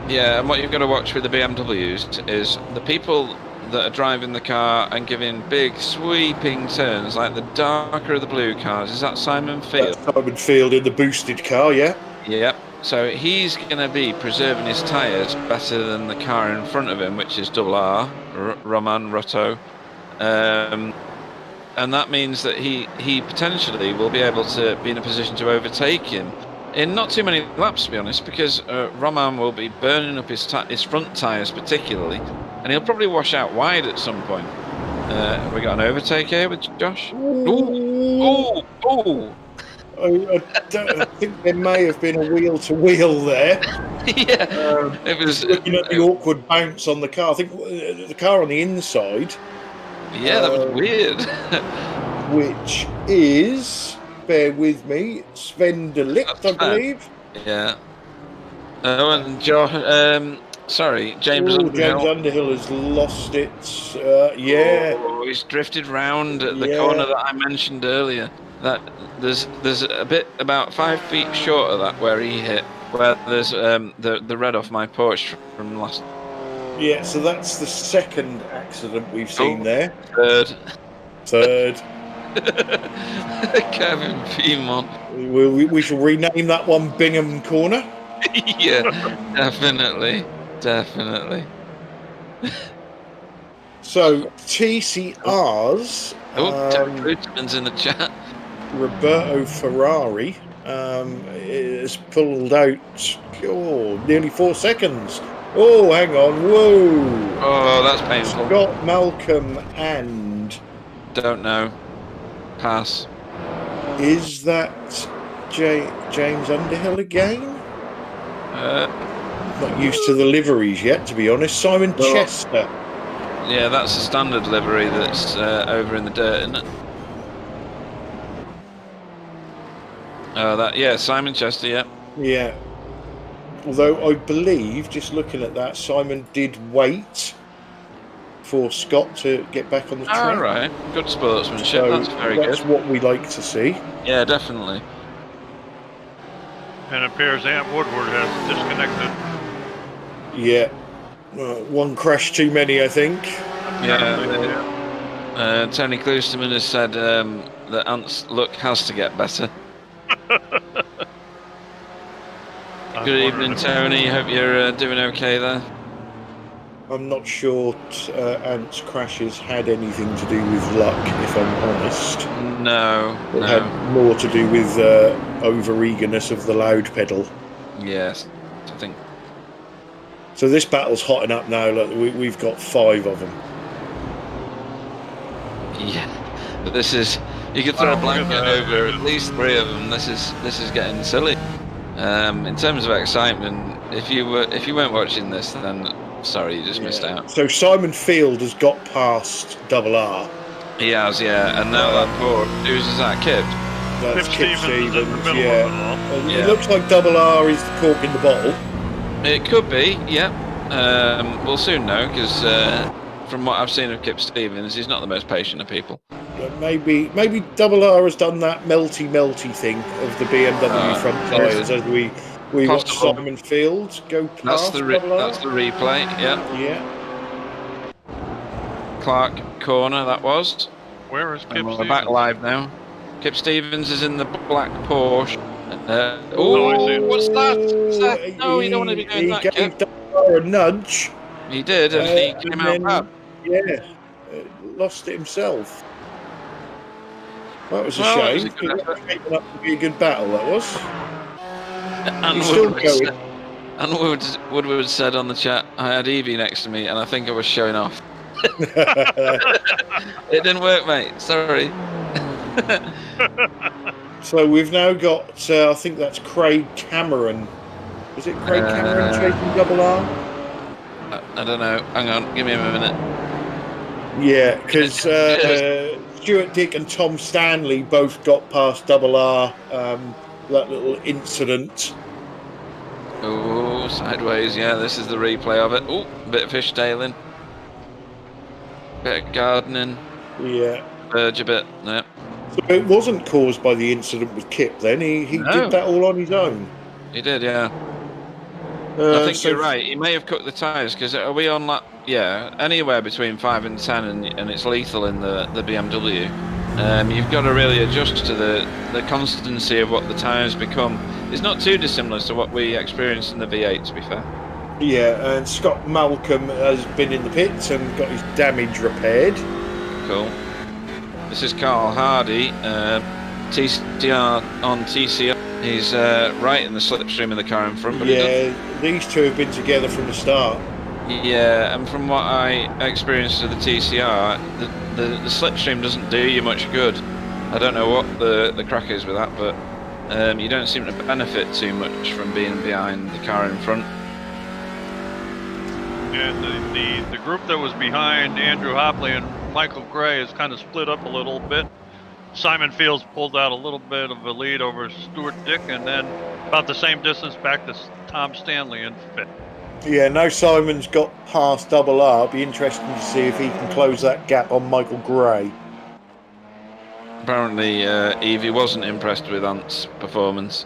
Yeah, and what you've got to watch with the BMWs is the people that are driving the car and giving big sweeping turns, like the darker of the blue cars. Is that Simon Field? That's Simon Field in the boosted car, yeah. Yep. So he's going to be preserving his tyres better than the car in front of him, which is Double R, Roman Rotto. And that means that he potentially will be able to be in a position to overtake him in not too many laps, to be honest, because Roman will be burning up his front tyres particularly, and he'll probably wash out wide at some point. We got an overtake here with Josh. Ooh. I think there may have been a wheel-to-wheel there. Yeah, it was looking at the awkward bounce on the car. I think the car on the inside. Yeah, that was weird. Which is, bear with me, Sven de Ligt, I believe. Yeah. And Josh, James Underhill. James Underhill has lost it. Yeah. Oh, he's drifted round at the corner that I mentioned earlier. That there's a bit about 5 feet short of that where he hit, where there's the red off my porch from last. Yeah, so that's the second accident we've seen there. Third. Third. Kevin Femont. We shall rename that one Bingham Corner. Yeah, definitely. Definitely. So TCR's Terry Klutzman's in the chat. Roberto Ferrari has pulled out nearly 4 seconds. Oh, hang on. Whoa. Oh, that's painful. Scott Malcolm and... Don't know. Pass. Is that James Underhill again? Not used to the liveries yet, to be honest. Simon Chester. Yeah, that's the standard livery that's over in the dirt, isn't it? Yeah, Simon Chester, yeah. Yeah. Although I believe, just looking at that, Simon did wait for Scott to get back on the track. All right, good sportsmanship. So that's very good. That's what we like to see. Yeah, definitely. And it appears Ant Woodward has disconnected. Yeah. One crash too many, I think. Yeah. Tony Klusterman has said that Ant's look has to get better. Good evening, Tony. Hope you're doing okay there. I'm not sure Ant's crashes had anything to do with luck, if I'm honest. No. It had more to do with over-eagerness of the loud pedal. Yes, I think. So this battle's hotting up now. Look, we've got 5 of them. Yeah, but this is... You could throw a blanket over at least 3 of them. This is getting silly. In terms of excitement, if you weren't watching this, then sorry, you just missed out. So Simon Field has got past RR. He has, yeah, and now that poor who's that Kip? That's Kip Stevens, yeah. It looks like RR is the cork in the bottle. It could be, yeah. We'll soon know, because from what I've seen of Kip Stevens, he's not the most patient of people. Maybe RR has done that melty thing of the BMW front tyres as we watch Simon Field go past that's the replay, yeah. Yeah. Clark corner, that was. Where is Kip Stevens? We're back live now. Kip Stevens is in the black Porsche. What's that? No, you don't want to be doing that, Kip. He gave a nudge. He did, and he came out bad. Yeah, lost it himself. That was a shame. It was shaping up to be a good battle, that was. And Woodward said on the chat, I had Evie next to me and I think I was showing off. It didn't work, mate. Sorry. So we've now got, I think that's Craig Cameron. Is it Craig Cameron chasing RR? I don't know. Hang on, give me a minute. Yeah, because Stuart Dick and Tom Stanley both got past RR. That little incident. Oh, sideways. Yeah, this is the replay of it. Oh, bit of fishtailing. Bit of gardening. Yeah. Verge a bit. Yeah. So it wasn't caused by the incident with Kip then. He did that all on his own. He did, yeah. I think you're right. He may have cooked the tyres because are we on like anywhere between 5 and 10, and it's lethal in the BMW. You've got to really adjust to the constancy of what the tyres become. It's not too dissimilar to what we experienced in the V8, to be fair. Yeah, and Scott Malcolm has been in the pits and got his damage repaired. Cool. This is Carl Hardy, TCR on TCR. He's right in the slipstream of the car in front. But these two have been together from the start. Yeah, and from what I experienced with the TCR, the slipstream doesn't do you much good. I don't know what the crack is with that, but you don't seem to benefit too much from being behind the car in front. And the group that was behind Andrew Hopley and Michael Gray has kind of split up a little bit. Simon Fields pulled out a little bit of a lead over Stuart Dick, and then about the same distance back to Tom Stanley in fifth. Yeah, now Simon's got past RR. It'll be interesting to see if he can close that gap on Michael Gray. Apparently, Evie wasn't impressed with Ant's performance.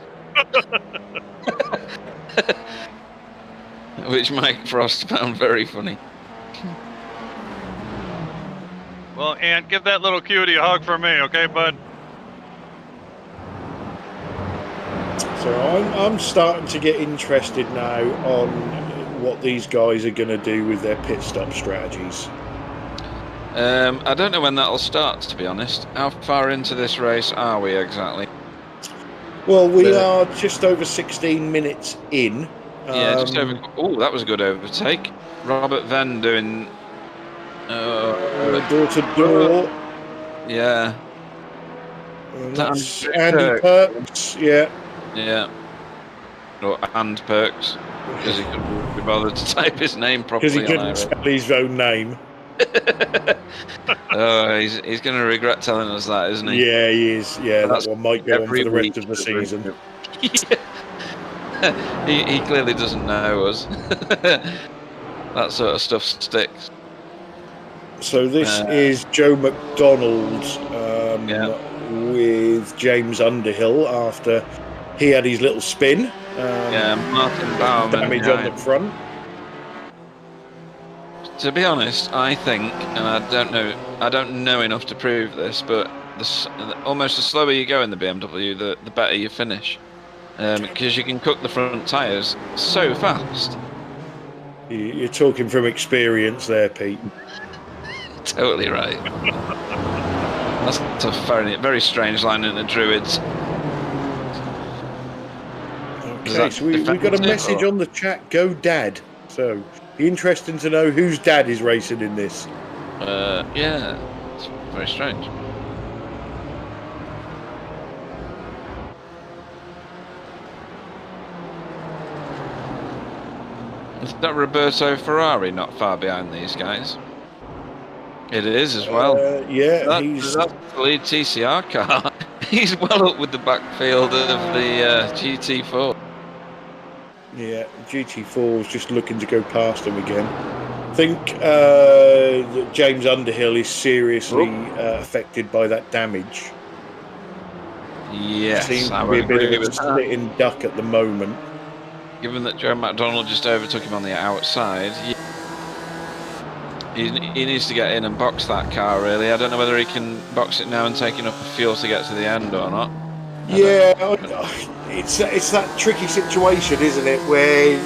which Mike Frost found very funny. Well, Ant, give that little cutie a hug for me, okay, bud? So I'm starting to get interested now on what these guys are going to do with their pit stop strategies. I don't know when that'll start, to be honest. How far into this race are we exactly? Well, we are just over 16 minutes in. Yeah, just over. Oh, that was a good overtake. Robert Venn doing door to door. Yeah. And that's Andy Perks. Yeah. Yeah. And Perks, because he couldn't be bothered to type his name properly. Because he couldn't spell his own name. Oh, he's going to regret telling us that, isn't he? Yeah, he is. Yeah, that one might go on for the rest of the season. He clearly doesn't know us. That sort of stuff sticks. So this is Joe McDonald with James Underhill after he had his little spin. Martin Baumann damage on the front. To be honest, I think, and I don't know enough to prove this, but almost the slower you go in the BMW, the better you finish, because you can cook the front tyres so fast. You're talking from experience there, Pete. Totally right. That's a very strange line in the Druids. Okay, so we've got a message on the chat. Go Dad. So be interesting to know whose dad is racing in this. Yeah, it's very strange. Is that Roberto Ferrari not far behind these guys? It is as well. Yeah, that's the lead TCR car. He's well up with the backfield of the GT4. Yeah, GT4 was just looking to go past him again. I think James Underhill is seriously affected by that damage. Yes, seems to be a bit of a sitting duck at the moment. Given that Joe McDonald just overtook him on the outside, he needs to get in and box that car, really. I don't know whether he can box it now and take enough fuel to get to the end or not. It's that tricky situation, isn't it, where,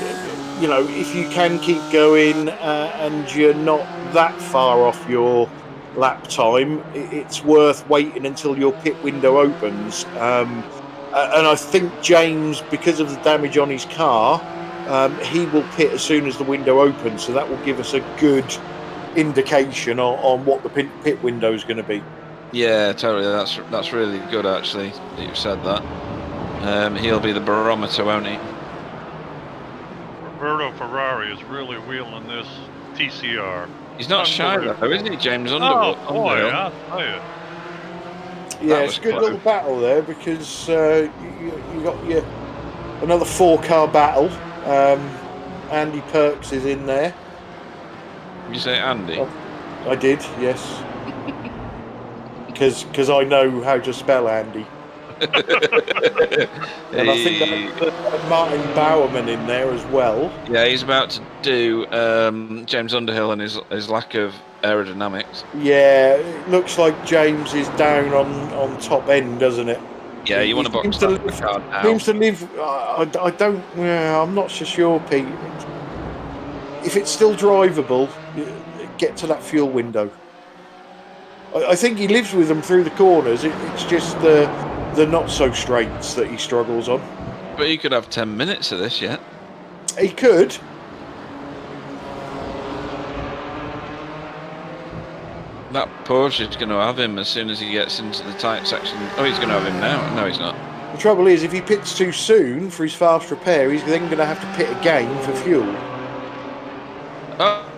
you know, if you can keep going and you're not that far off your lap time, it's worth waiting until your pit window opens. And I think James, because of the damage on his car, he will pit as soon as the window opens, so that will give us a good indication on what the pit window is going to be. Yeah, totally. That's really good, actually, that you've said that. He'll be the barometer, won't he? Roberto Ferrari is really wheeling this TCR. He's not shy though, isn't he, James Underhill? Oh boy, I'll tell you. Yeah, it's a good little battle there, because you got your another 4-car battle. Andy Perks is in there. Did you say Andy? I did, yes. Because I know how to spell Andy. And I think that's Martin Bowerman in there as well. Yeah, he's about to do James Underhill and his lack of aerodynamics. Yeah, it looks like James is down on top end, doesn't it? Yeah, you want to box that car now. Seems to live. I don't. I'm not so sure, Pete. If it's still drivable, get to that fuel window. I think he lives with them through the corners. It's just the not so straights that he struggles on. But he could have 10 minutes of this yet. He could. That Porsche is going to have him as soon as he gets into the tight section. Oh, he's going to have him now. No, he's not. The trouble is, if he pits too soon for his fast repair, he's then going to have to pit again for fuel.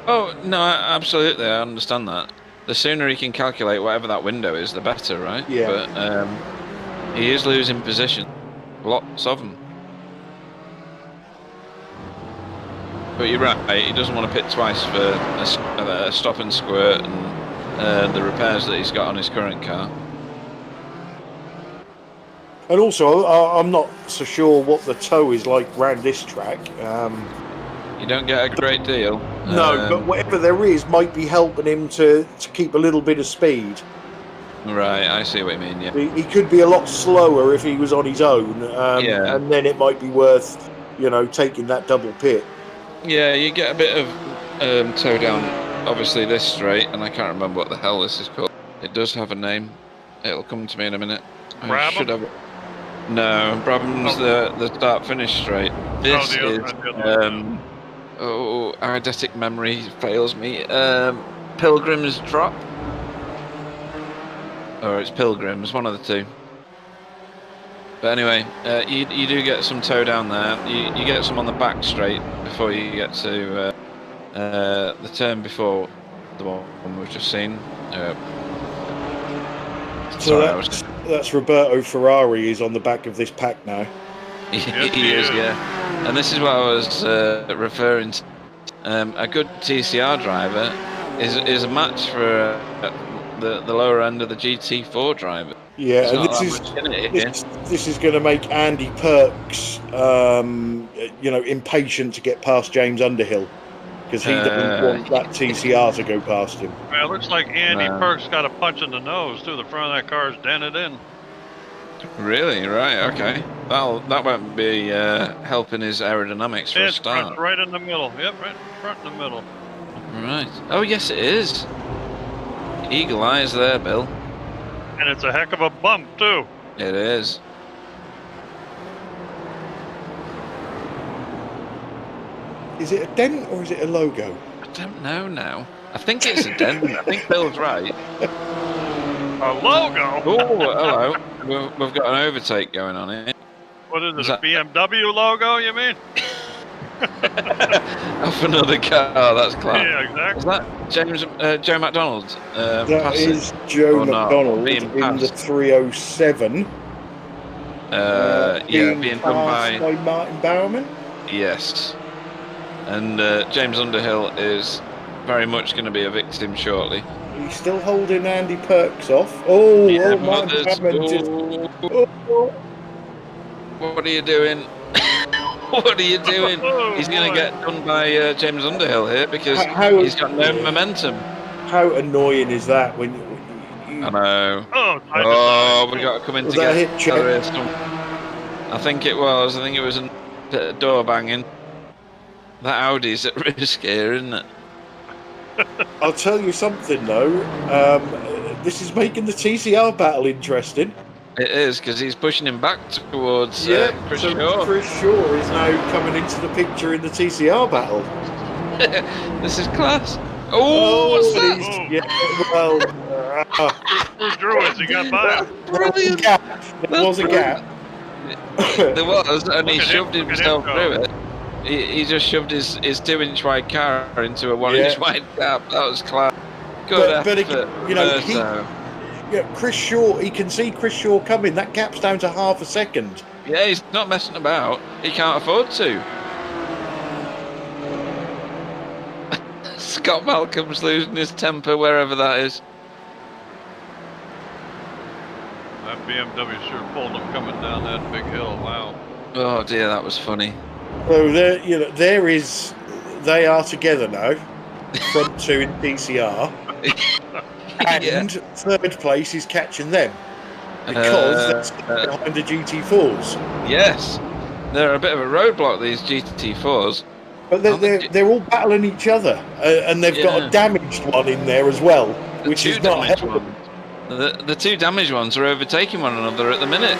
Oh no, absolutely. I understand that. The sooner he can calculate whatever that window is, the better, right? Yeah. But he is losing position. Lots of them. But you're right. He doesn't want to pit twice for a stop and squirt and the repairs that he's got on his current car. And also, I'm not so sure what the tow is like round this track. You don't get a great deal. No, but whatever there is might be helping him to keep a little bit of speed. Right, I see what you mean. Yeah. He could be a lot slower if he was on his own, Yeah. and then it might be worth, taking that double pit. Yeah, you get a bit of toe down. Obviously, this straight, and I can't remember what the hell this is called. It does have a name. It'll come to me in a minute. I should have. No, Brabham's the start finish straight. This is eidetic memory fails me. Pilgrim's Drop, or it's Pilgrims, one of the two. But anyway, you do get some toe down there. You get some on the back straight before you get to the turn before the one we've just seen. So that's Roberto Ferrari is on the back of this pack now. He is, yeah. And this is what I was referring to. A good TCR driver is a match for the lower end of the GT4 driver. Yeah, and this is going to make Andy Perks, impatient to get past James Underhill, because he doesn't want that TCR to go past him. Well, it looks like Andy Perks got a punch in the nose too. The front of that car is dented in. Really? Right. Okay. That won't be helping his aerodynamics for a start. Right in the middle. Yep, right front in the middle. Right. Oh yes, it is. Eagle eyes there, Bill. And it's a heck of a bump too. It is. Is it a dent or is it a logo? I don't know now. I think it's a dent. I think Bill's right. A logo? Oh, hello. We've got an overtake going on here. What is it, a BMW logo, you mean? Off another car, that's class. Yeah, exactly. Is that Joe McDonald? That is Joe McDonald in the 307. Being done by Martin Bowerman. Yes. And James Underhill is very much going to be a victim shortly. He's still holding Andy Perks off. Martin Bowerman just... What are you doing? What are you doing? He's going to get done by James Underhill here because he's got no momentum. How annoying is that when you I know. We got to come in together. I think it was. I think it was a bit of door banging. That Audi's at risk here, isn't it? I'll tell you something though. This is making the TCR battle interesting. It is, because he's pushing him back towards Chris Shaw. Chris Shaw is now coming into the picture in the TCR battle. This is class. Oh, what's that? Who drew it? He got by. Brilliant. There was a gap. There was, and he shoved himself through it. He just shoved his 2-inch wide car into a 1-inch wide gap. That was class. Good effort. Chris Shaw, he can see Chris Shaw coming. That gap's down to half a second. Yeah, he's not messing about. He can't afford to. Scott Malcolm's losing his temper wherever that is. That BMW sure pulled him coming down that big hill. Wow. Oh dear, that was funny. So they are together now. Front two in TCR. And third place is catching them because they're behind the GT4s. Yes, they're a bit of a roadblock, these GT4s. But they're all battling each other, and they've got a damaged one in there as well, which is not helpful. The two damaged ones are overtaking one another at the minute.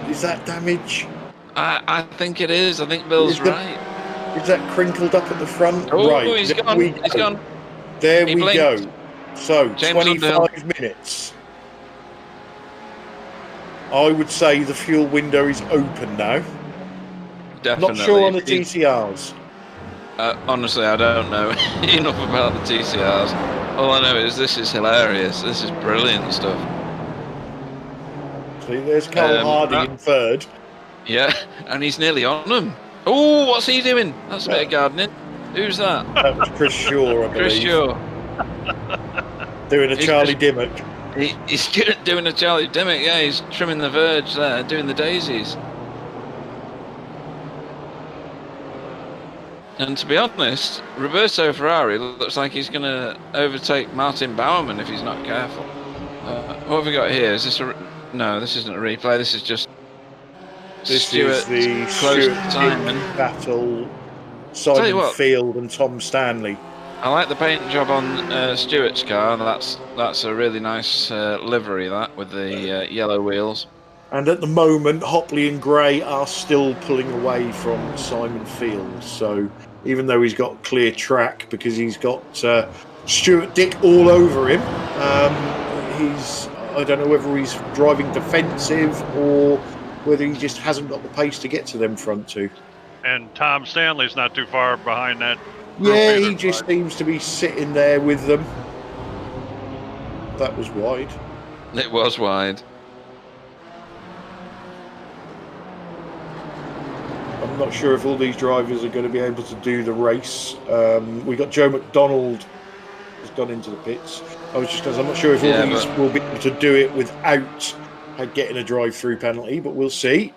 Is that damage? I think it is. I think Bill's right. Is that crinkled up at the front? Oh, right. He's gone. There we go. So, James 25 minutes. I would say the fuel window is open now. Definitely. Not sure on the TCRs. Honestly, I don't know enough about the TCRs. All I know is this is hilarious. This is brilliant stuff. See, there's Carl Hardy in third. Yeah, and he's nearly on them. Oh, what's he doing? That's a bit of gardening. Who's that? That was Chris Shaw, I believe. Chris Shaw. Doing a Charlie Dimmock. He's doing a Charlie Dimmock, yeah, he's trimming the verge there, doing the daisies. And to be honest, Roberto Ferrari looks like he's going to overtake Martin Bowerman if he's not careful. What have we got here? Is this a... No, this isn't a replay. This is just This is the close Stuart to Simon. battle, Tell you Simon what. Field and Tom Stanley. I like the paint job on Stuart's car. That's a really nice livery, that, with the yellow wheels. And at the moment, Hopley and Gray are still pulling away from Simon Field. So even though he's got clear track, because he's got Stuart Dick all over him, I don't know whether he's driving defensive or whether he just hasn't got the pace to get to them front two. And Tom Stanley's not too far behind that. Yeah, he just seems to be sitting there with them. That was wide. It was wide. I'm not sure if all these drivers are going to be able to do the race. We got Joe McDonald has gone into the pits. I'm not sure if all these will be able to do it without getting a drive-through penalty, but we'll see.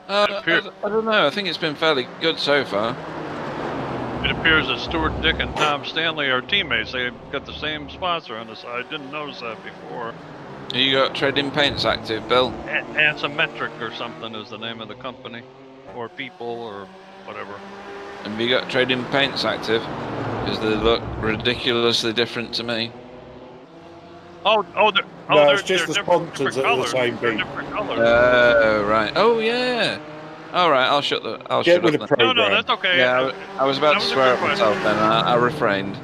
I don't know. I think it's been fairly good so far. It appears that Stuart Dick and Tom Stanley are teammates. They've got the same sponsor on the side. I didn't notice that before. You got Trading Paints active, Bill? Ansometric or something is the name of the company, or people, or whatever. Have you got Trading Paints active? Because they look ridiculously different to me. It's just the sponsors that are the same thing. Oh, right. Oh, yeah. All right, I'll shut up. No, that's okay. Yeah, I was about to swear at myself then. I refrained.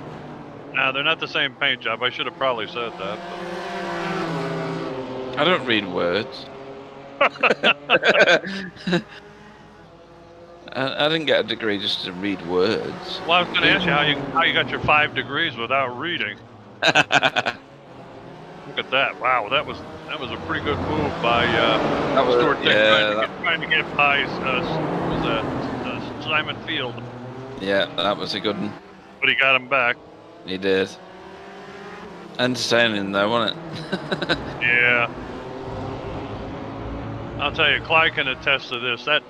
No, they're not the same paint job. I should have probably said that. But... I don't read words. I didn't get a degree just to read words. Well, I was going to ask you how you got your 5 degrees without reading. Look at that! Wow, that was a pretty good move by Stuart Dick trying to get by Simon Field. Yeah, that was a good one. But he got him back. He did. Entertaining though, wasn't it? Yeah. I'll tell you, Clyde can attest to this. That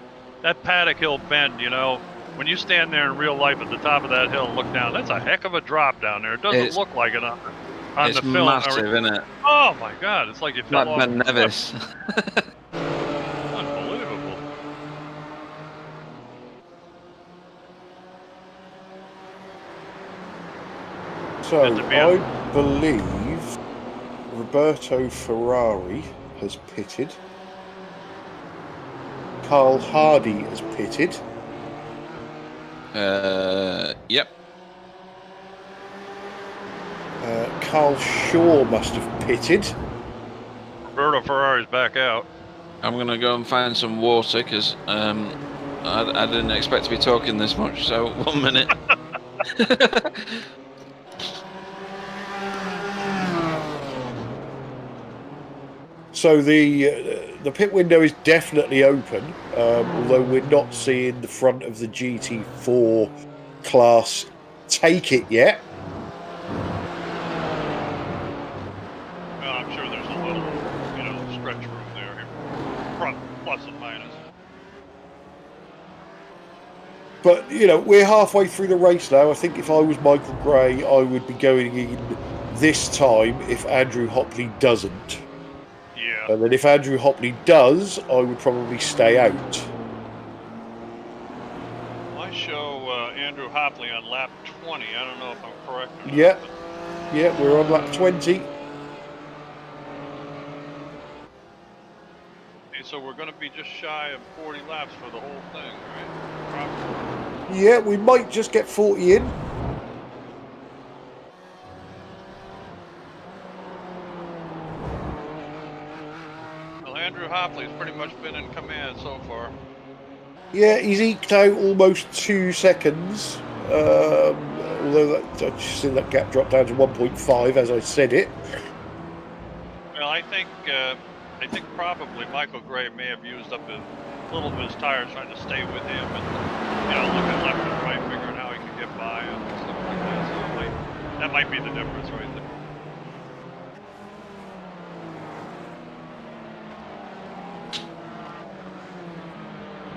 Paddock Hill bend, you know, when you stand there in real life at the top of that hill and look down, that's a heck of a drop down there. It doesn't look like it on the film. It's massive, isn't it? Oh my God! It's like you fell off. Ben Nevis. Unbelievable. So I believe Roberto Ferrari has pitted. Carl Hardy has pitted. Yep. Carl Shaw must have pitted. Roberto Ferrari's back out. I'm going to go and find some water because I didn't expect to be talking this much, so 1 minute. So the pit window is definitely open, although we're not seeing the front of the GT4 class take it yet. Well, I'm sure there's a little, stretch room there, front plus and minus. But, we're halfway through the race now. I think if I was Michael Gray, I would be going in this time if Andrew Hopley doesn't. Yeah. And then if Andrew Hopley does, I would probably stay out. I show Andrew Hopley on lap 20. I don't know if I'm correct or not. Yeah, we're on lap 20. Okay, so we're going to be just shy of 40 laps for the whole thing, right? Probably. Yeah, we might just get 40 in. Well, Andrew Hopley's pretty much been in command so far. Yeah, he's eked out almost 2 seconds. Although I've seen that gap drop down to 1.5 as I said it. Well, I think probably Michael Gray may have used up a little of his tires trying to stay with him and looking left and right, figuring how he could get by and stuff like that. So that might be the difference right there.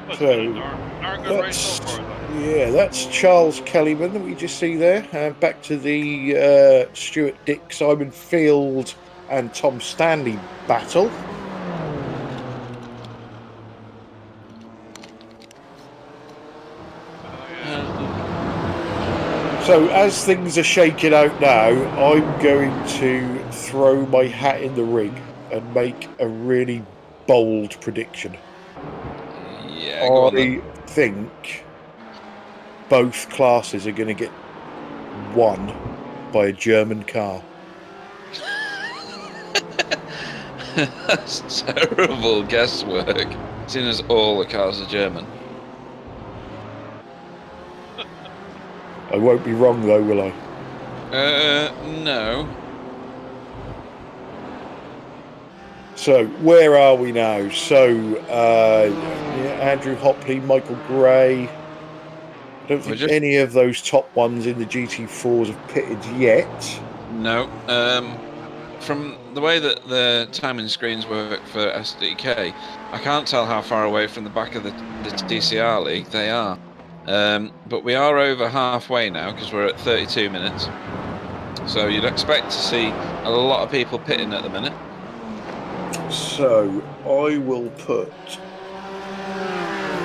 But it's been a darn good race so far, though. Yeah, that's Charles Kellyman that we just see there. Back to the Stuart Dick, Simon Field, and Tom Stanley battle. So as things are shaking out now, I'm going to throw my hat in the ring and make a really bold prediction. Yeah, go on then. I think both classes are going to get won by a German car. That's terrible guesswork, seeing as all the cars are German. I won't be wrong though, will I? No. So where are we now? So Andrew Hopley, Michael Gray. I don't think any of those top ones in the GT4s have pitted yet. No. From the way that the timing screens work for SDK, I can't tell how far away from the back of the TCR league they are. But we are over halfway now because we're at 32 minutes. So you'd expect to see a lot of people pitting at the minute. So I will put.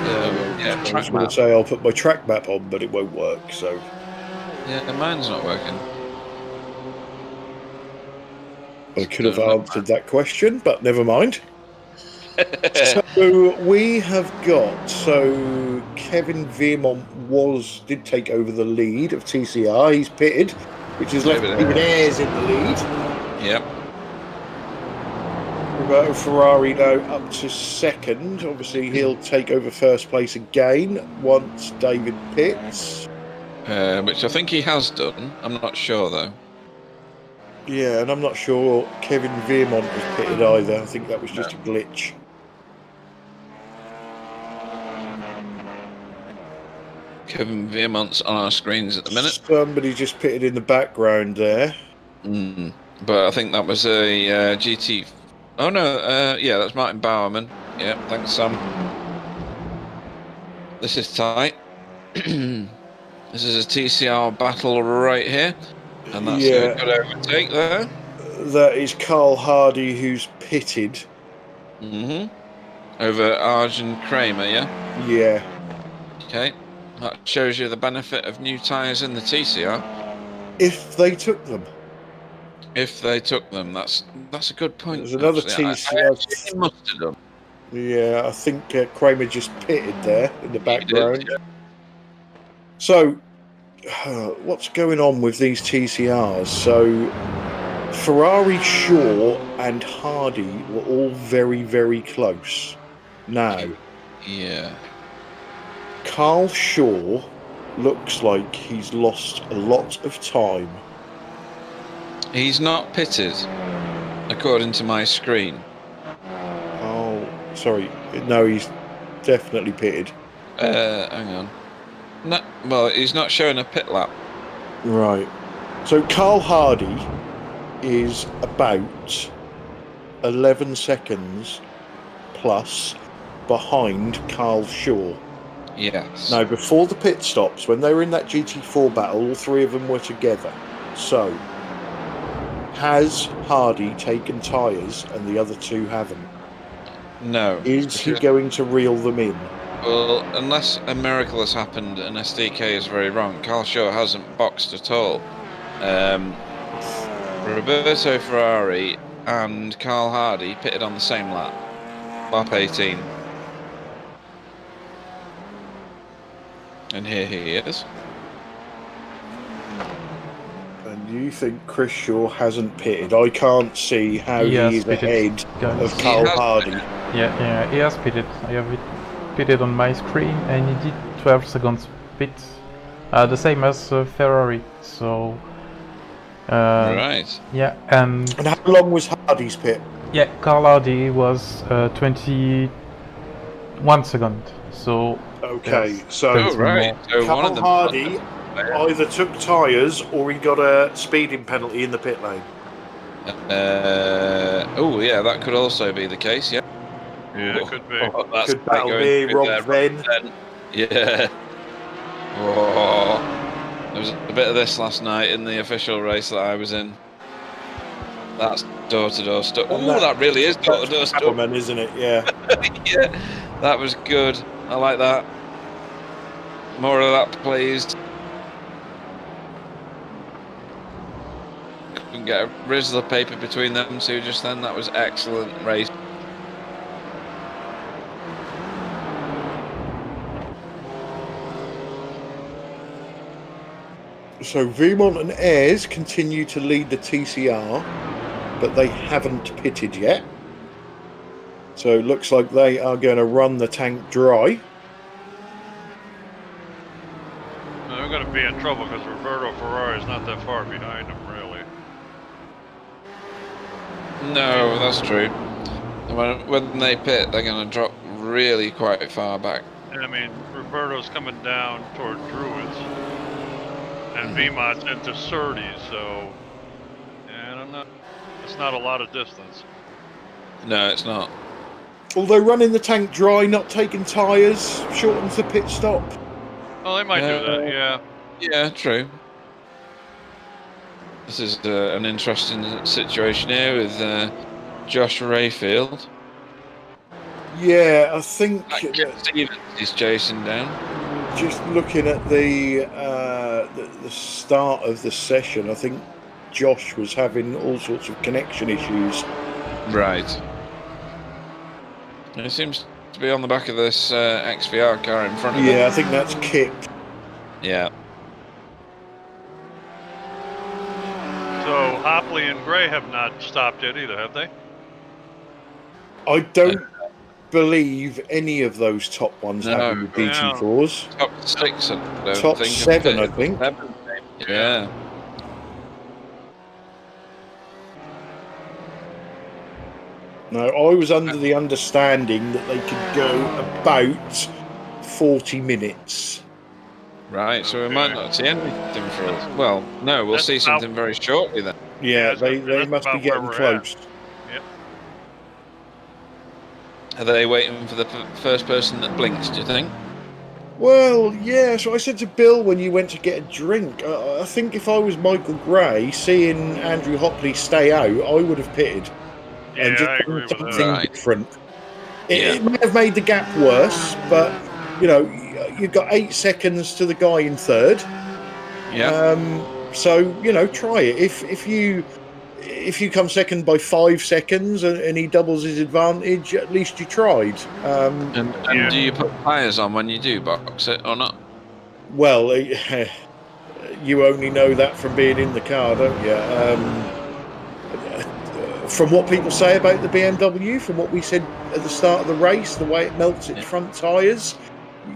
Yeah, I was going to say I'll put my track map on, but it won't work. So yeah, mine's not working. I could have answered that question, but never mind. So we have got. So Kevin Veermont did take over the lead of TCR. He's pitted, which has left David Ayres in the lead. Yep. Roberto Ferrari now up to second. Obviously, he'll take over first place again once David pits. Which I think he has done. I'm not sure though. Yeah, and I'm not sure Kevin Veermont was pitted either. I think that was just a glitch. Kevin Veermont's on our screens at the minute. Somebody just pitted in the background there. But I think that was a GT. Oh no, yeah, that's Martin Bowerman. Yeah, thanks, Sam. This is tight. This is a TCR battle right here. And that's a good overtake there. That is Carl Hardy who's pitted. Over Arjen Kramer, yeah? Yeah. Okay. That shows you the benefit of new tyres in the TCR. If they took them. If they took them, that's a good point. There's another TCR. I must have done. Yeah, I think Kramer just pitted there in the background. Did, yeah. So, what's going on with these TCRs? So, Ferrari, Shaw, and Hardy were all very, very close. Now, yeah. Carl Shaw looks like he's lost a lot of time. He's not pitted, according to my screen. Oh, sorry. No, he's definitely pitted. Hang on. No, well, he's not showing a pit lap. Right. So Carl Hardy is about 11 seconds plus behind Carl Shaw. Yes. Now, before the pit stops, when they were in that GT4 battle, all three of them were together. So, has Hardy taken tyres and the other two haven't? No. Is he going to reel them in? Well, unless a miracle has happened and SDK is very wrong, Carl Shaw hasn't boxed at all. Roberto Ferrari and Carl Hardy pitted on the same lap. Lap 18. And here he is. And you think Chris Shaw hasn't pitted? I can't see how he's ahead of Carl Hardy. Yeah, he has pitted. I have it pitted on my screen, and he did 12 seconds pit, the same as Ferrari. So, right. Yeah, and how long was Hardy's pit? Yeah, Carl Hardy was 21 seconds. So. Okay, so right. So Carl one of them Hardy either took tyres or he got a speeding penalty in the pit lane. Oh yeah, that could also be the case. Yeah. Yeah, it could be. Could that be Rob Venn? Yeah. Oh, there was a bit of this last night in the official race that I was in. That's door-to-door stuff. Oh, that really is door-to-door stuff. Powerman, isn't it? Yeah. Yeah, that was good. I like that. More of that, please. Couldn't get a rizzle of paper between them two just then. That was excellent race. So Vermont and Ayres continue to lead the TCR, but they haven't pitted yet. So it looks like they are going to run the tank dry. They're going to be in trouble because Roberto Ferrari is not that far behind them, really. No, that's true. When they pit, they're going to drop really quite far back. I mean, Roberto's coming down toward Druids, and Vimat's into Surtees, so yeah, I don't know. It's not a lot of distance. No, it's not. Although running the tank dry, not taking tyres, shortens the pit stop. Oh, they might do that, yeah. Yeah, true. This is an interesting situation here with Josh Rayfield. Yeah, I think Stevens is chasing down. just looking at the start of the session, I think Josh was having all sorts of connection issues. Right. He seems to be on the back of this XVR car in front of him. Yeah, I think that's Kip. Yeah. So Hopley and Gray have not stopped yet either, have they? I don't believe any of those top ones have with GT4s. Top 6, I don't Top think. 7, I think. 7, yeah. No, I was under the understanding that they could go about 40 minutes. Right, so we might not see anything for us. Well, no, we'll see something very shortly then. Yeah, Yeah, they must be getting close. Yep. Are they waiting for the first person that blinks, do you think? Well, yeah, so I said to Bill when you went to get a drink, I think if I was Michael Gray, seeing Andrew Hopley stay out, I would have pitted. Yeah, And just I agree done with something that. different. It may have made the gap worse, but, you know, you've got 8 seconds to the guy in third. Yeah. So, you know, try it. If you come second by 5 seconds and he doubles his advantage, at least you tried. And do you put tyres on when you do box it or not? Well, you only know that from being in the car, don't you? From what people say about the BMW, from what we said at the start of the race, the way it melts its front tyres,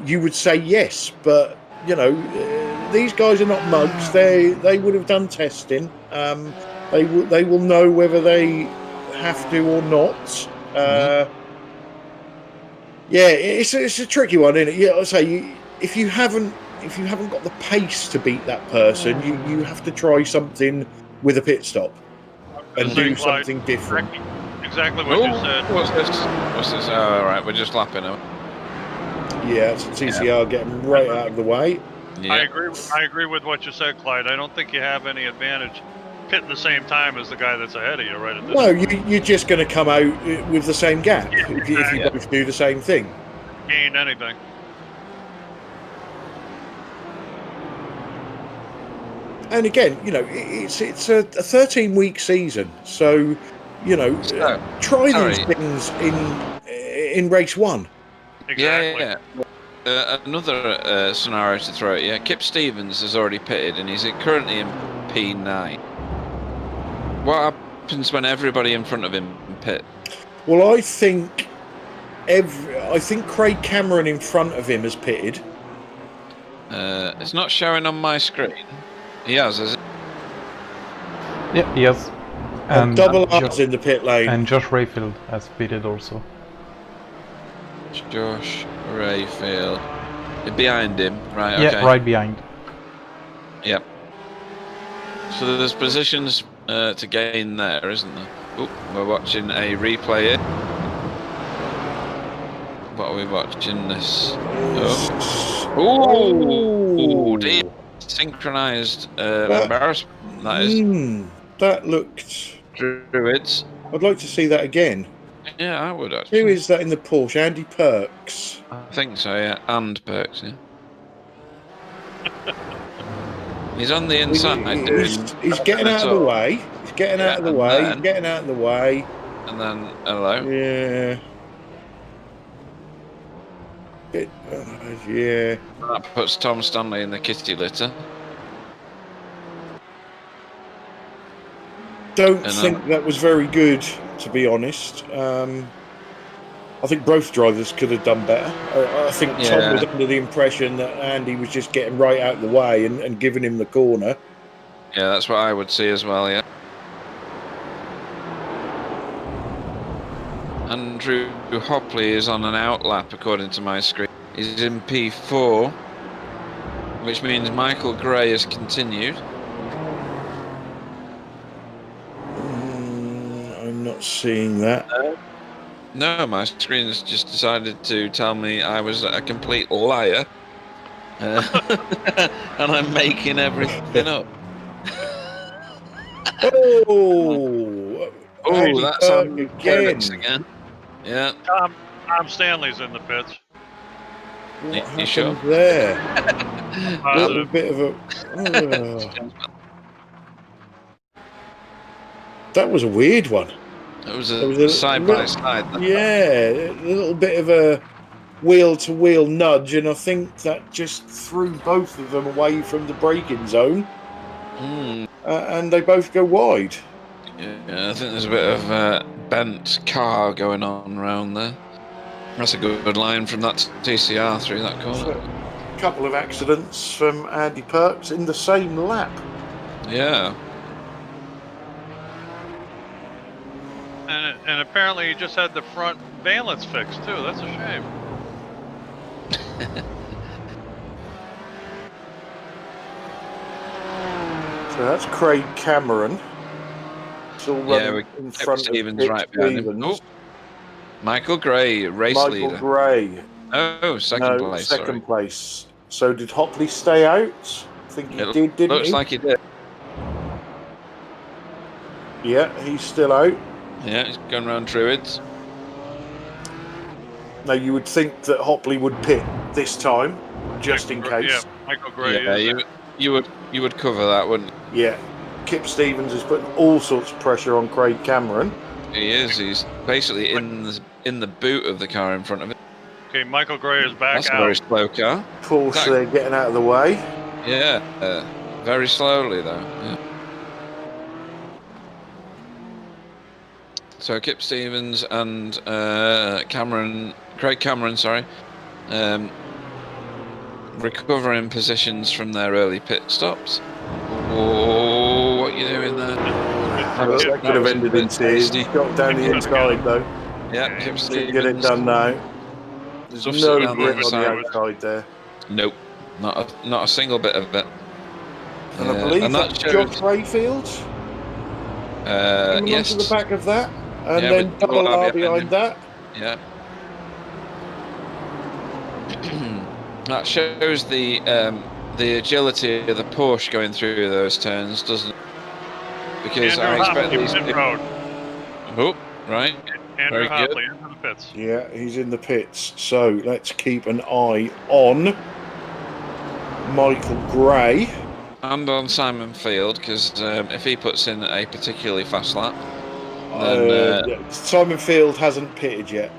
you would say yes. But, you know, these guys are not mugs. They would have done testing. They will know whether they have to or not. Yeah, it's a tricky one, isn't it? Yeah, I say if you haven't got the pace to beat that person, you have to try something with a pit stop and do something different. Exactly what you said. What's this? Oh, all right, we're just lapping him. Yeah, it's a TCR getting right out of the way. Yeah. I agree with what you said, Clyde. I don't think you have any advantage pitting the same time as the guy that's ahead of you right at this No, you're just going to come out with the same gap if you both do the same thing. gain anything. And again, you know, it's a 13-week season, so you know, try these things in race 1. Exactly. Yeah. Another scenario to throw at you. Kip Stevens has already pitted and he's currently in P9. What happens when everybody in front of him pit? Well, I think Craig Cameron in front of him has pitted. It's not showing on my screen. He has it? Yeah, he has. And double R's in the pit lane. And Josh Rayfield has pitted also. Josh Rayfield. Behind him, right? Yeah, okay. right behind. Yep. So there's positions to gain there, isn't there? Oh, we're watching a replay here. What are we watching this? Oh, Dear. Synchronized embarrassment, that is. That looked... Druids. I'd like to see that again. Yeah, I would actually. Who is that in the Porsche? Andy Perks. I think so, yeah. And Perks, yeah. He's on the inside. He's getting out of the way. He's getting out of the way. Then, he's getting out of the way. And then, hello. Yeah. Yeah. That puts Tom Stanley in the kitty litter. Don't think that was very good, to be honest. I think both drivers could have done better. I think Tom was under the impression that Andy was just getting right out of the way and giving him the corner. Yeah, that's what I would see as well, yeah. Andrew Hopley is on an outlap, according to my screen. He's in P4, which means Michael Gray has continued. I'm not seeing that. No, my screen has just decided to tell me I was a complete liar. And I'm making everything up. Oh, that's on again. Yeah. Tom Stanley's in the pits. What you sure? There? A little bit of a... That was a weird one. It was a side-by-side. Yeah, a little bit of a wheel-to-wheel nudge, and I think that just threw both of them away from the braking zone. And they both go wide. Yeah, I think there's a bit of bent car going on around there. That's a good line from that TCR through that corner. A couple of accidents from Andy Perks in the same lap. Yeah. And apparently he just had the front valence fixed too. That's a shame. So that's Craig Cameron. Still running in front of Stevens right behind him. Oh. Michael Gray, race leader. Michael Gray. Oh, second place. Second place. So did Hopley stay out? I think he did, didn't he? Looks like he did. Yeah, he's still out. Yeah, he's going around Druids. Now you would think that Hopley would pit this time, just in case. Yeah, Michael Gray. Yeah, you would cover that, wouldn't you? Yeah. Kip Stevens is putting all sorts of pressure on Craig Cameron. He is. He's basically in the boot of the car in front of him. Okay, Michael Gray is back That's out. a very slow car. Porsche, they're getting out of the way. Yeah, very slowly though. Yeah. So Kip Stevens and Craig Cameron, recovering positions from their early pit stops. Oh, what are you doing there? That could have ended in tears. He's got down the inside though. Yeah, Kip Stevens. Get it done now. There's no grip on the outside there. Nope, not a single bit of it. And I believe that's Josh Rayfield. Yes. To the back of that, and then double R behind that. Yeah. That shows the agility of the Porsche going through those turns, doesn't it? Because I expect these people... Oh, right. Andrew Hopley into the pits. Yeah, he's in the pits. So let's keep an eye on Michael Gray. And on Simon Field, because if he puts in a particularly fast lap, then... Simon Field hasn't pitted yet.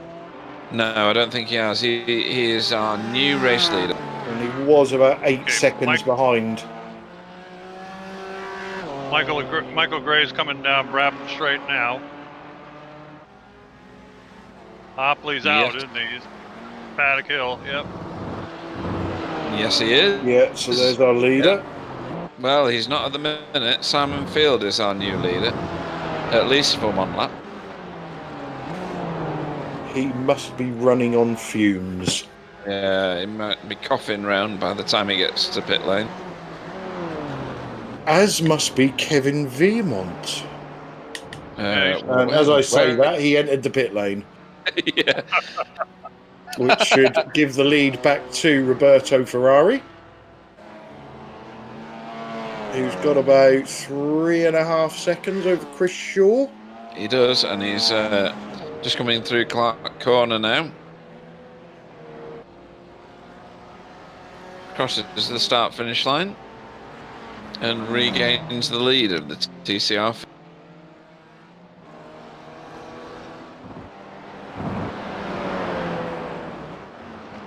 No, I don't think he has. He is our new race leader. And he was about 8 seconds behind. Michael Gray's coming down rapid straight now. Hopley's out, isn't he? He's Paddock Hill, yep. Yes, he is. Yeah, so there's our leader. Yeah. Well, he's not at the minute. Simon Field is our new leader, at least for one lap. He must be running on fumes. Yeah, he might be coughing round by the time he gets to pit lane. As must be Kevin Vermont. And as I say that, he entered the pit lane. Yeah. which should give the lead back to Roberto Ferrari, who's got about 3.5 seconds over Chris Shaw. He does, and he's just coming through Clark Corner now. Crosses the start-finish line and regains the lead of the TCR.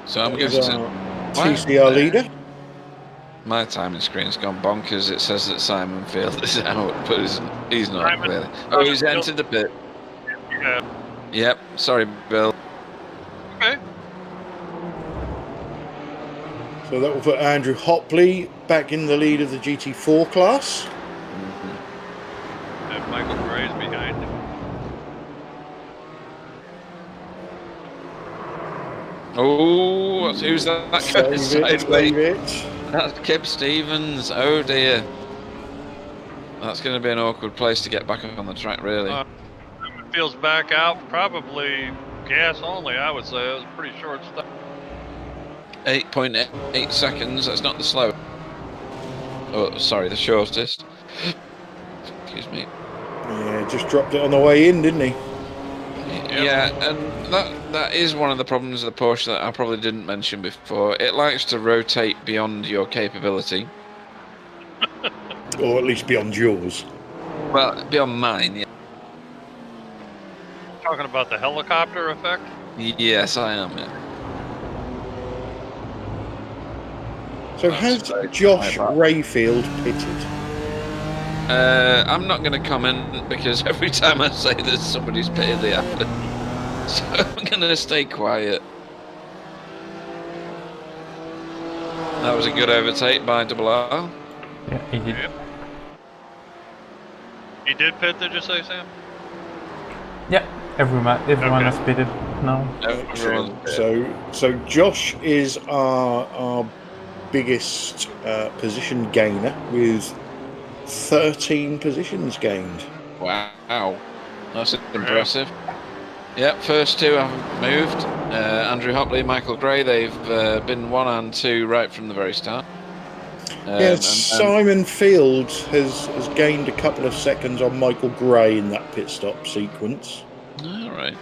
So I'm guessing TCR leader. My timing screen's gone bonkers. It says that Simon Field is out, but he's not Simon, really. Oh, he's entered the pit. Yeah. Yep. Sorry, Bill. Okay. So that will put Andrew Hopley back in the lead of the GT4 class. And Michael Gray's behind him. Oh, who's that? Save it. That's Kip Stevens. Oh dear. That's going to be an awkward place to get back on the track, really. Feels back out, probably gas only, I would say. It was pretty short stuff. 8.8 seconds. That's not the slow. Oh, sorry, the shortest. Excuse me. Yeah, just dropped it on the way in, didn't he? Yeah, and that is one of the problems of the Porsche that I probably didn't mention before. It likes to rotate beyond your capability. Or at least beyond yours. Well, beyond mine, yeah. Talking about the helicopter effect? Yes, I am, yeah. So has Josh Rayfield pitted? I'm not going to comment because every time I say this, somebody's pitted the after. So I'm going to stay quiet. That was a good overtake by Double R. Yeah, he did. Yep. He did pit, did you say, Sam? Yeah, everyone Okay. has pitted now. Everyone. So Josh is our biggest position gainer with 13 positions gained. Wow, that's impressive. Yep, first two haven't moved. Andrew Hopley, Michael Gray, they've been 1 and 2 right from the very start. Simon Field has gained a couple of seconds on Michael Gray in that pit stop sequence. All right.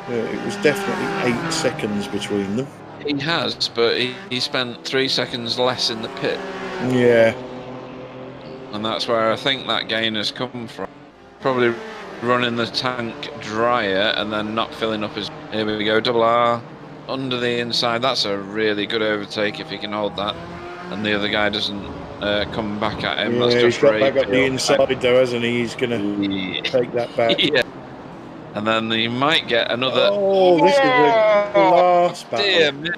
It was definitely 8 seconds between them. He has, but he spent 3 seconds less in the pit. Yeah. And that's where I think that gain has come from. Probably running the tank drier and then not filling up his... Here we go, Double R under the inside. That's a really good overtake if he can hold that. And the other guy doesn't come back at him. Yeah, That's he's just got back up the Rayfield. inside though, hasn't he? He's going to take that back. Yeah. And then you might get another... Oh, this is the last battle. Dear me.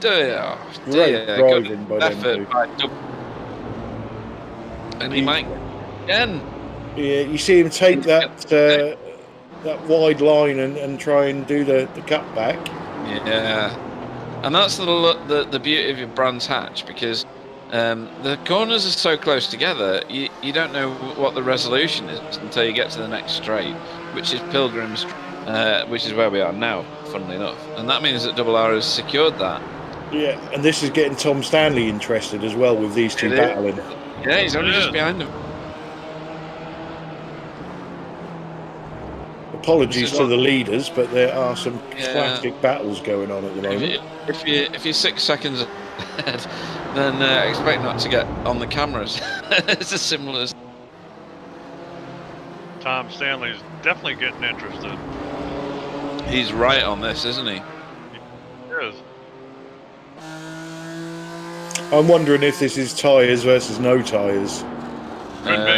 Dear. Great driving by them effort two. by Double. And he might again. Yeah, you see him take that wide line and try and do the cutback. Yeah, and that's the beauty of your Brands Hatch, because the corners are so close together. You don't know what the resolution is until you get to the next straight, which is Pilgrim's, which is where we are now, funnily enough. And that means that Double R has secured that. Yeah, and this is getting Tom Stanley interested as well with these two battling. Yeah, he's only just behind him. Apologies to the leaders, but there are some classic battles going on at the moment. If you're 6 seconds ahead, then expect not to get on the cameras. It's as simple as... Tom Stanley's definitely getting interested. He's right on this, isn't he? He is. I'm wondering if this is tyres versus no tyres. Could be.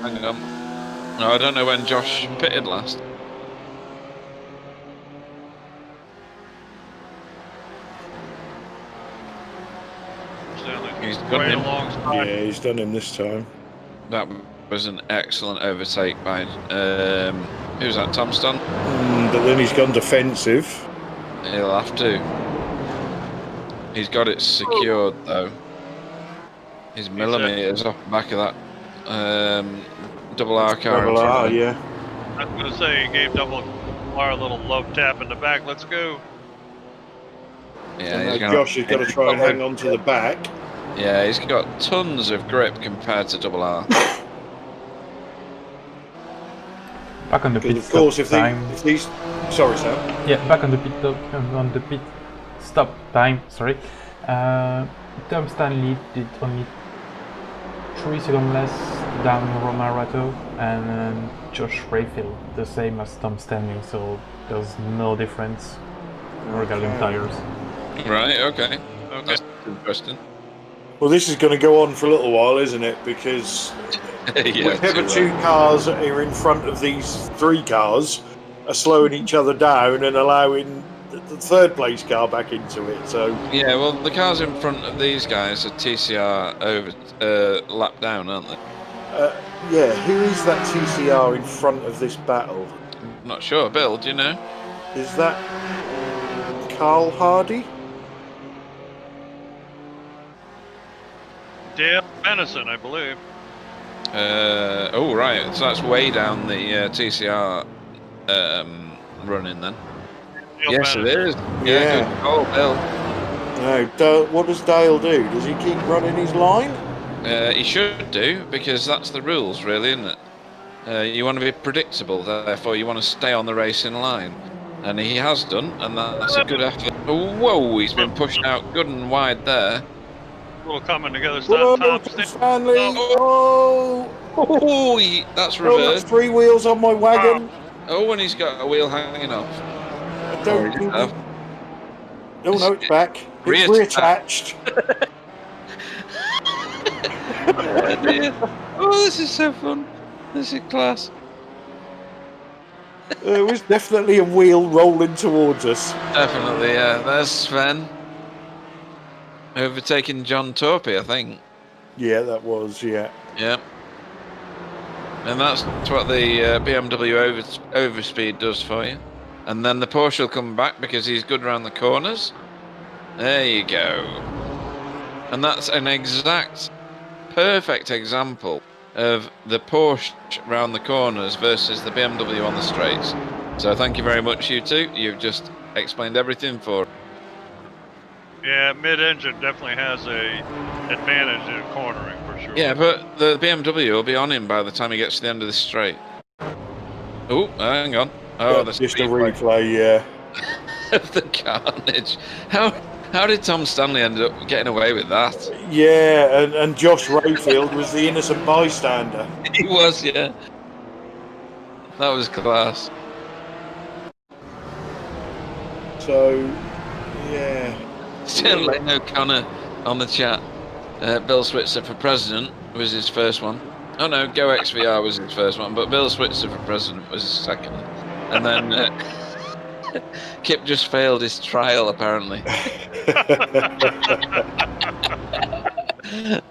Hang on. No, I don't know when Josh pitted last. He's got Way him. alongside. Yeah, he's done him this time. That was an excellent overtake by who's that? Tom Ston. But then he's gone defensive. He'll have to. He's got it secured though. He's millimeters off the back of that Double R car. Double R, yeah. I was going to say, he gave Double R a little love tap in the back. Let's go. Yeah, And he's now gonna, Josh has got to try and hang on to the back. yeah, he's got tons of grip compared to Double R. Back on the pit Because of stop course, if time. these, sorry, Sam. Yeah, back on the pit stop time. Sorry, Tom Stanley did only 3 seconds less than Romarato, and Josh Rayfield the same as Tom Stanley. So there's no difference regarding tires. Right. Okay. That's interesting. Well, this is going to go on for a little while, isn't it? Because Yeah, whichever too two cars are in front of these 3 cars are slowing each other down and allowing the third place car back into it. So Yeah, well, the cars in front of these guys are TCR over lap down, aren't they? yeah, who is that TCR in front of this battle? I'm not sure. Bill, do you know? Is that Carl Hardy? Dale Benison, I believe. Oh, right. So that's way down the TCR running then. Dale Yes, Benison. it is. Yeah. Good call, Bill. No, what does Dale do? Does he keep running his line? He should do, because that's the rules, really, isn't it? You want to be predictable, therefore you want to stay on the racing line. And he has done, and that's a good effort. Oh, whoa, he's been pushed out good and wide there. Little coming together. Whoa, Tom Stanley! Oh, Oh, that's oh, reversed. that's 3 wheels on my wagon. Oh, and he's got a wheel hanging off. I don't think Oh, Oh no, it's back. It's reattached. Oh, dear. Oh, this is so fun. This is class. There was definitely a wheel rolling towards us. Definitely, yeah. There's Sven. Overtaking John Torpey, I think. Yeah, that was, yeah. Yeah. And that's what the BMW overspeed does for you. And then the Porsche will come back because he's good around the corners. There you go. And that's an exact, perfect example of the Porsche round the corners versus the BMW on the straights. So thank you very much, you two. You've just explained everything for us. Yeah, mid-engine definitely has a advantage in cornering for sure. Yeah, but the BMW will be on him by the time he gets to the end of the straight. Oh, hang on. Oh, That's just a replay, yeah. of the carnage. How did Tom Stanley end up getting away with that? Yeah, and Josh Rayfield was the innocent bystander. He was, yeah. That was class. So, yeah. Still Lane O'Connor on the chat. Bill Switzer for president was his first one. Oh no, Go XVR was his first one, but Bill Switzer for president was his second. And then Kip just failed his trial, apparently.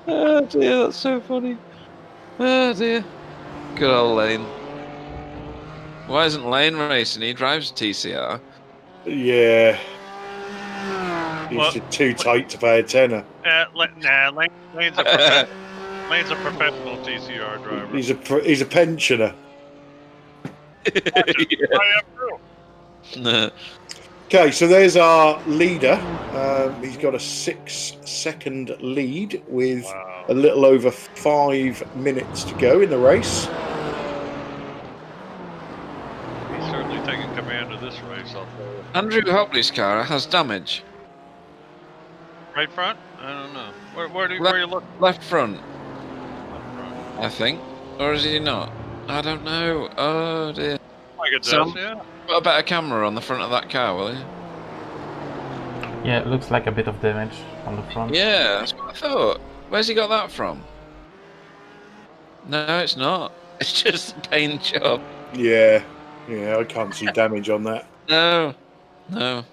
Oh dear, that's so funny. Oh dear. Good old Lane. Why isn't Lane racing? He drives TCR. Yeah. He's too tight to pay a tenner. Lane's a professional TCR driver. He's a pensioner. I am too. No. Okay, so there's our leader. He's got a 6-second lead with a little over 5 minutes to go in the race. He's certainly taking command of this race. I'll tell you. Andrew Hopley's car has damage. Right front? I don't know. Where you look? Left front, Left front. I think. Or is he not? I don't know. Oh dear. Like it does, So- yeah. Put a better camera on the front of that car, will you? Yeah, it looks like a bit of damage on the front. Yeah, that's what I thought. Where's he got that from? No, it's not. It's just a paint job. Yeah, I can't see damage on that. No. I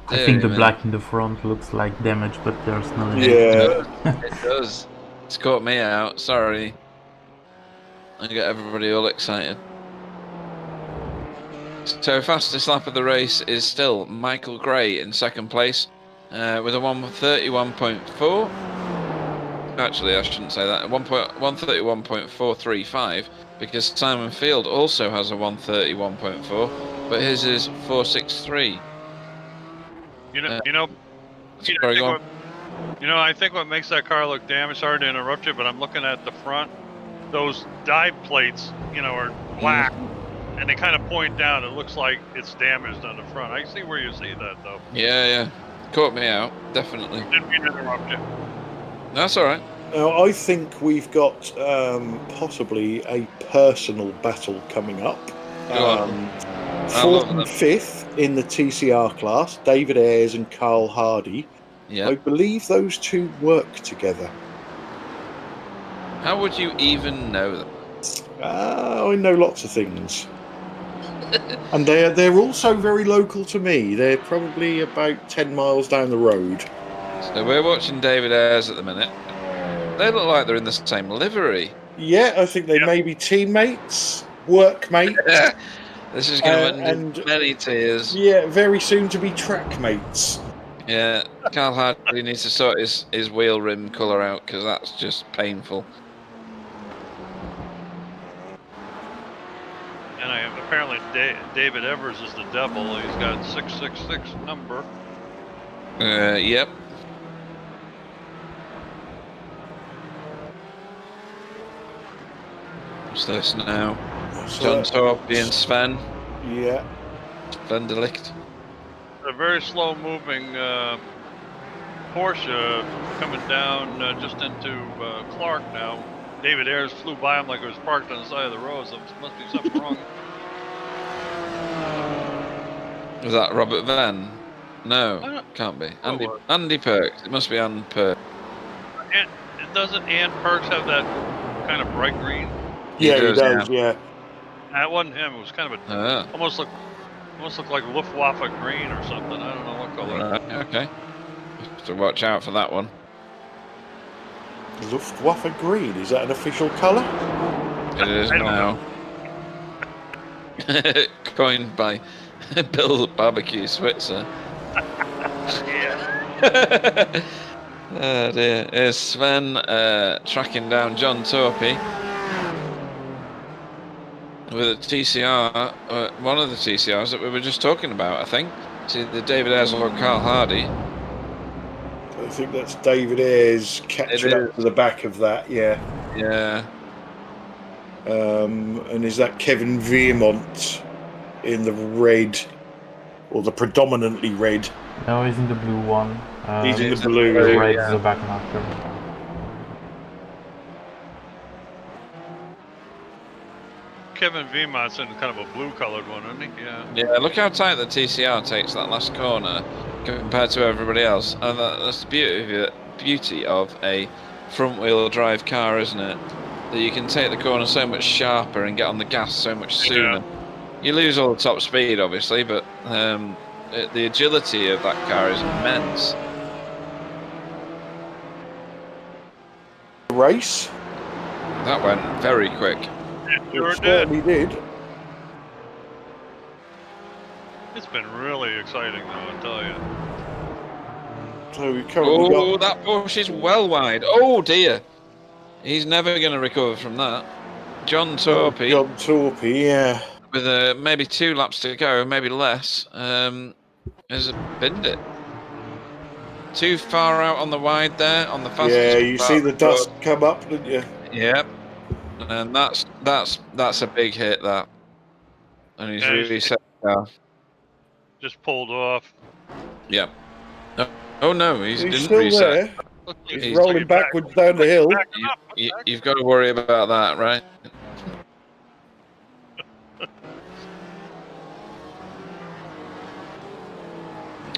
think the black in the front looks like damage, but there's no. Yeah. It does. It's caught me out. Sorry. I got everybody all excited. So fastest lap of the race is still Michael Gray in second place with a 131.4. Actually, I shouldn't say that. 131.435 because Simon Field also has a 131.4, but his is 463. You know, Sorry, go on. I think what makes that car look damaged, sorry to interrupt you, but I'm looking at the front. Those dive plates, are black, and they kind of point down. It looks like it's damaged on the front. I see where you see that, though. Yeah. Caught me out, definitely. Didn't mean to interrupt you. That's all right. Now, I think we've got possibly a personal battle coming up. Go on. Fourth and fifth in the TCR class, David Ayres and Carl Hardy. Yeah. I believe those two work together. How would you even know that? I know lots of things. And they're also very local to me. They're probably about 10 miles down the road. So we're watching David Ayres at the minute. They look like they're in the same livery. Yeah, I think they may be teammates, workmates. This is going to end many tears. Yeah, very soon to be track mates. Yeah, Carl Hardy needs to sort his wheel rim colour out because that's just painful. And apparently David Evers is the devil. He's got 666 number. Yep. What's this now? John Torpy and Sven. Yeah. Sven Delict. A very slow moving Porsche coming down just into Clark now. David Ayres flew by him like it was parked on the side of the road, so there must be something wrong. Was that Robert Venn? No, can't be. Andy Perks. It must be Andy Perks. And doesn't Ann Perks have that kind of bright green? Yeah, he does, yeah. That wasn't him. It was kind of a almost looked like Luftwaffe green or something. I don't know what color. Okay. So watch out for that one. Luftwaffe green, is that an official colour? It is now. Coined by Bill Barbecue Switzer. Yeah. Oh dear. Here's Sven tracking down John Torpy with a TCR, one of the TCRs that we were just talking about, I think. See the David Ayres or Carl Hardy. I think that's David Ayres catching up to the back of that, yeah. Yeah. And is that Kevin Veermont in the red, or the predominantly red? No, he's in the blue one. He's in the blue. The red is the back marker. Kevin Vemont's in kind of a blue colored one, isn't he? Yeah. Yeah, look how tight the TCR takes that last corner compared to everybody else. And that's the beauty of a front wheel drive car, isn't it? That you can take the corner so much sharper and get on the gas so much sooner. Yeah. You lose all the top speed, obviously, but the agility of that car is immense. Race? That went very quick. It sure certainly did. It's been really exciting, though, I tell you. So we currently got... that Porsche is well wide. Oh dear. He's never going to recover from that. John Torpy. John Torpy, yeah. With maybe 2 laps to go, maybe less, has binned it. Too far out on the wide there, on the fastest. Yeah, you see the dust come up, didn't you? Yep. And that's a big hit, that. And he's really set down. Just pulled off. Yep. Oh no, he didn't still reset. There. He's rolling backwards down the hill. You've got to worry about that, right?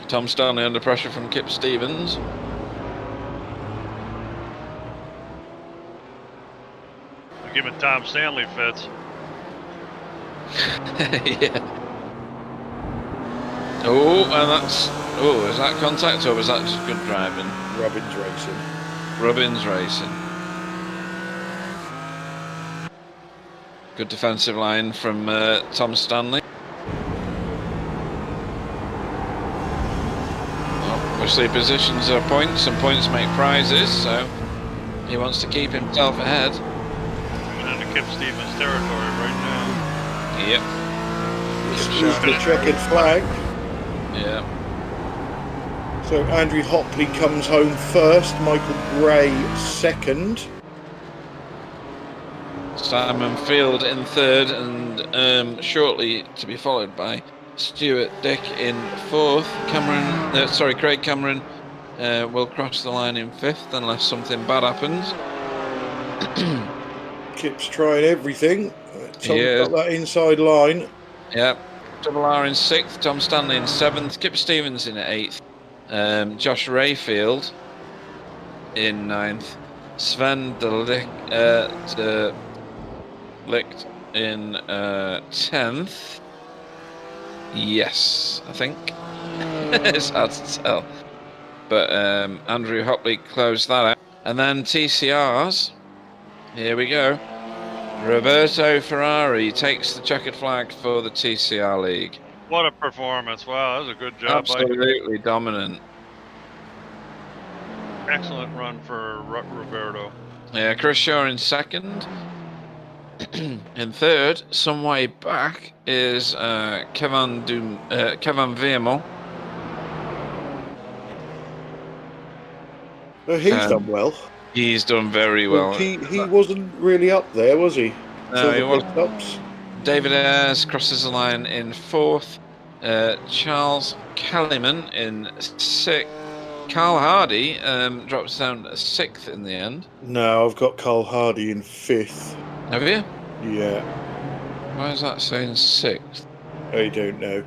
Tom Stanley under pressure from Kip Stevens. They're giving Tom Stanley fits. Yeah. Oh, and that's... Oh, is that contact or was that just good driving? Robbins Racing. Robbins Racing. Good defensive line from Tom Stanley. Obviously positions are points and points make prizes, so he wants to keep himself ahead. We're into Kip Stevens territory right now. Yep. This is the checkered flag. Yeah. So Andrew Hopley comes home first, Michael Gray second. Simon Field in third, and shortly to be followed by Stuart Dick in fourth. Craig Cameron will cross the line in fifth unless something bad happens. Kip's trying everything. Tom's Yeah. got that inside line. Yeah. Double R in sixth, Tom Stanley in seventh, Kip Stevens in eighth, Josh Rayfield in ninth, Sven de Ligt in 10th. Yes, I think. It's hard to tell. But Andrew Hopley closed that out. And then TCRs. Here we go. Roberto Ferrari takes the checkered flag for the TCR League. What a performance. Wow, that was a good job. Absolutely dominant. Excellent run for Roberto. Yeah, Chris Shaw in second. In third, some way back, is Kevin Viermont. He's done well. He's done very well. He wasn't really up there, was he? No, he wasn't. David Ayres crosses the line in fourth. Charles Kellyman in sixth. Carl Hardy drops down to sixth in the end. No, I've got Carl Hardy in fifth. Have you? Yeah. Why is that saying sixth? I don't know.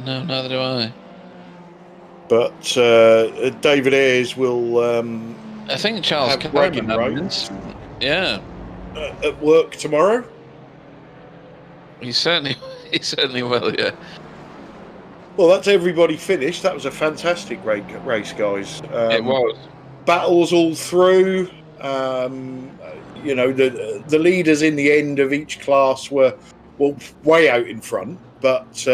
No, neither do I. But David Ayres will. I think Charles Kellyman had yeah. At work tomorrow. He certainly will. Yeah. Well, that's everybody finished. That was a fantastic race, guys. It was. Battles all through. You know, the leaders in the end of each class were way out in front, but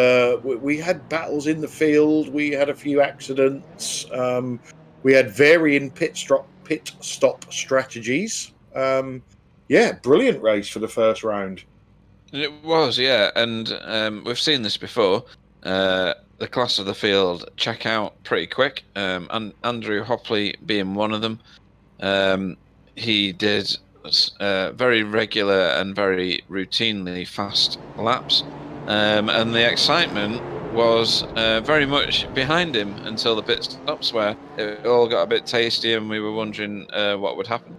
we had battles in the field. We had a few accidents. We had varying pit stop strategies. Yeah, brilliant race for the first round. It was, yeah, and we've seen this before. The class of the field check out pretty quick. And Andrew Hopley being one of them. He did very regular and very routinely fast laps, and the excitement was very much behind him until the pit stops, where it all got a bit tasty and we were wondering what would happen.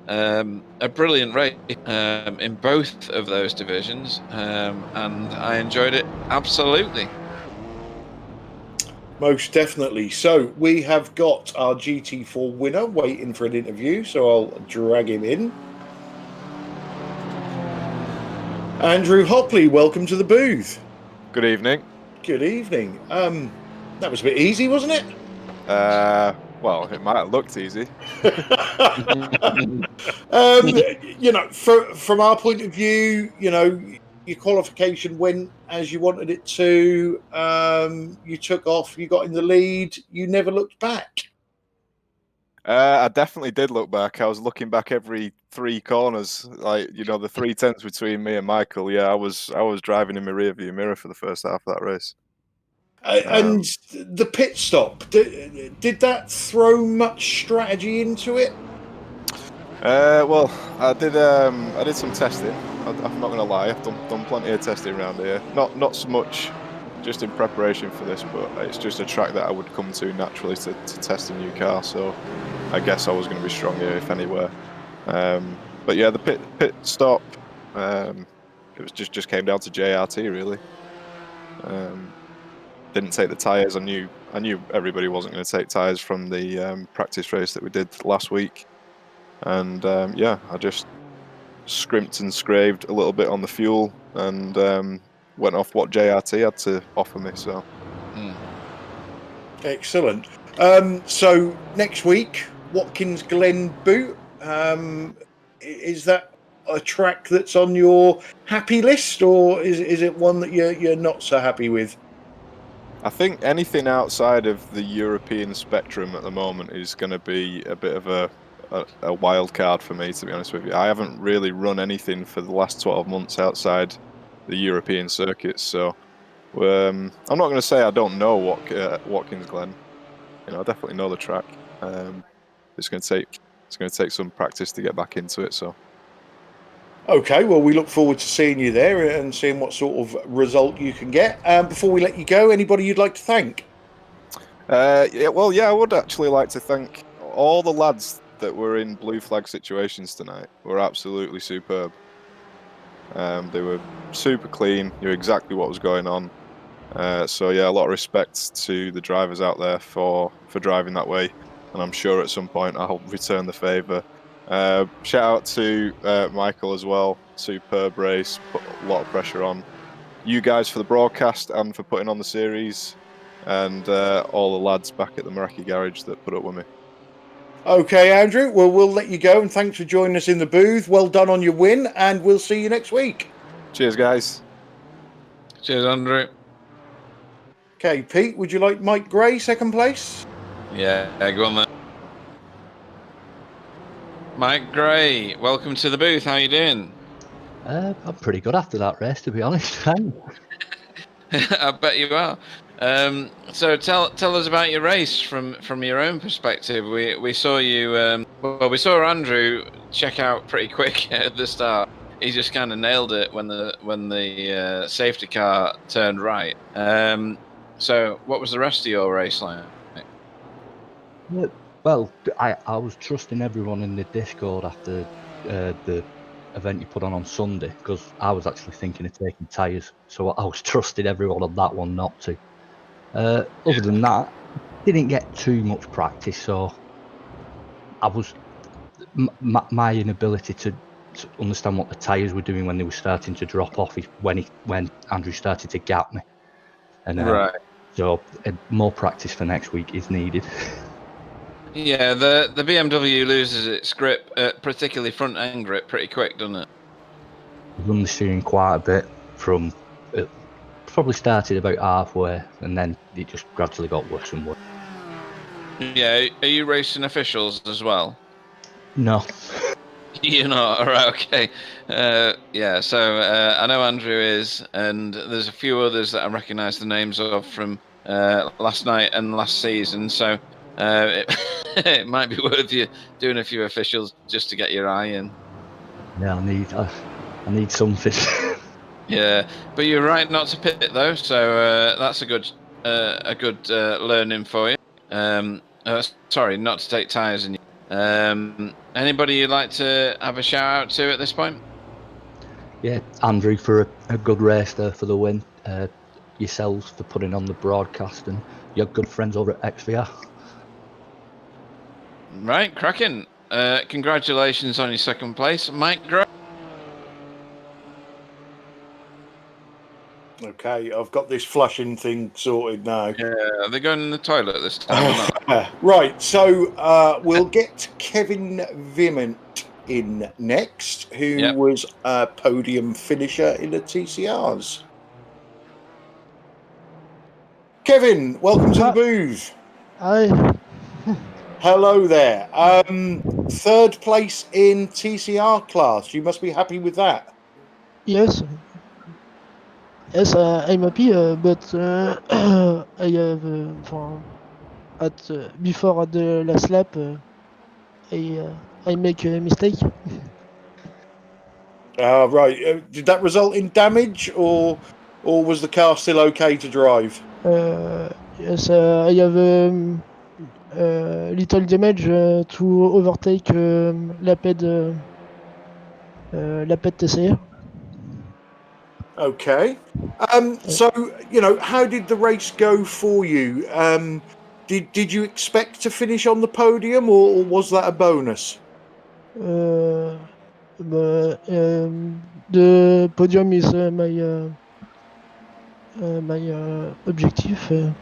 A brilliant race in both of those divisions, and I enjoyed it absolutely. Most definitely. So we have got our GT4 winner waiting for an interview, so I'll drag him in. Andrew Hopley, welcome to the booth. Good evening. Good evening. That was a bit easy, wasn't it? Well, it might have looked easy. You know, from our point of view, you know, your qualification went as you wanted it to. You took off, you got in the lead, you never looked back. I definitely did look back. I was looking back every three corners, like, you know, the 3/10 between me and Michael. Yeah, I was driving in my rearview mirror for the first half of that race. And the pit stop, did that throw much strategy into it? Well, I did some testing. I'm not going to lie. I've done plenty of testing around here. Not so much just in preparation for this, but it's just a track that I would come to naturally to test a new car. So I guess I was going to be strong here, if anywhere. But yeah, the pit stop, it was just came down to JRT really. Didn't take the tyres. I knew everybody wasn't going to take tyres from the practice race that we did last week, and yeah, I just scrimped and scraped a little bit on the fuel and went off what JRT had to offer me. So excellent. So next week, Watkins Glen Boot, is that a track that's on your happy list, or is it one that you're not so happy with? I think anything outside of the European spectrum at the moment is going to be a bit of a wild card for me, to be honest with you. I haven't really run anything for the last 12 months outside the European circuits, so I'm not going to say I don't know Watkins Glen. I definitely know the track. It's going to take some practice to get back into it. So. Okay, well, we look forward to seeing you there and seeing what sort of result you can get. Before we let you go, anybody you'd like to thank? I would actually like to thank all the lads that were in blue flag situations tonight. Were absolutely superb. They were super clean, knew exactly what was going on. So yeah, a lot of respect to the drivers out there for driving that way, and I'm sure at some point I'll return the favour. Shout out to Michael as well. Superb race, put a lot of pressure on you guys for the broadcast and for putting on the series, and all the lads back at the Meraki garage that put up with me. Okay, Andrew, well, we'll let you go, and thanks for joining us in the booth. Well done on your win, and we'll see you next week. Cheers, guys. Cheers, Andrew. Okay, Pete, would you like Mike Gray, second place? Yeah, go on then. Mike Gray, welcome to the booth. How you doing? I'm pretty good after that race, to be honest. I bet you are. So tell us about your race from your own perspective. We saw you. We saw Andrew check out pretty quick at the start. He just kind of nailed it when the safety car turned right. So what was the rest of your race like? Well, I was trusting everyone in the Discord after the event you put on Sunday, because I was actually thinking of taking tyres, so I was trusting everyone on that one not to. Other than that, didn't get too much practice, so I was my inability to understand what the tyres were doing when they were starting to drop off when Andrew started to gap me, and Right. So more practice for next week is needed. Yeah, the BMW loses its grip, particularly front end grip, pretty quick, doesn't it? Run the steering quite a bit from probably started about halfway, and then it just gradually got worse and worse. Yeah, are you racing officials as well? No. You're not, all right, okay. Yeah, so I know Andrew is, and there's a few others that I recognise the names of from last night and last season, so it might be worth you doing a few officials just to get your eye in. Yeah, I need something. Yeah, but you're right not to pit though, so that's a good learning for you. Sorry, not to take tyres in. Anybody you'd like to have a shout out to at this point? Yeah, Andrew for a good race there for the win. Yourselves for putting on the broadcast, and your good friends over at XVR. Right, cracking. Congratulations on your second place, Mike Gray. Okay, I've got this flushing thing sorted now. Yeah, are they going in the toilet this time or not? Right, so we'll get Kevin Viment in next, who was a podium finisher in the TCRs. Kevin, welcome to the booth. Hi. Hello there. Third place in TCR class. You must be happy with that. Yes. Yes, I'm happy, but I have before the last lap, I make a mistake. Right. Did that result in damage, or was the car still okay to drive? Yes, I have little damage to overtake Laped TCR. Okay. So, how did the race go for you? Did you expect to finish on the podium, or was that a bonus? The podium is my objective,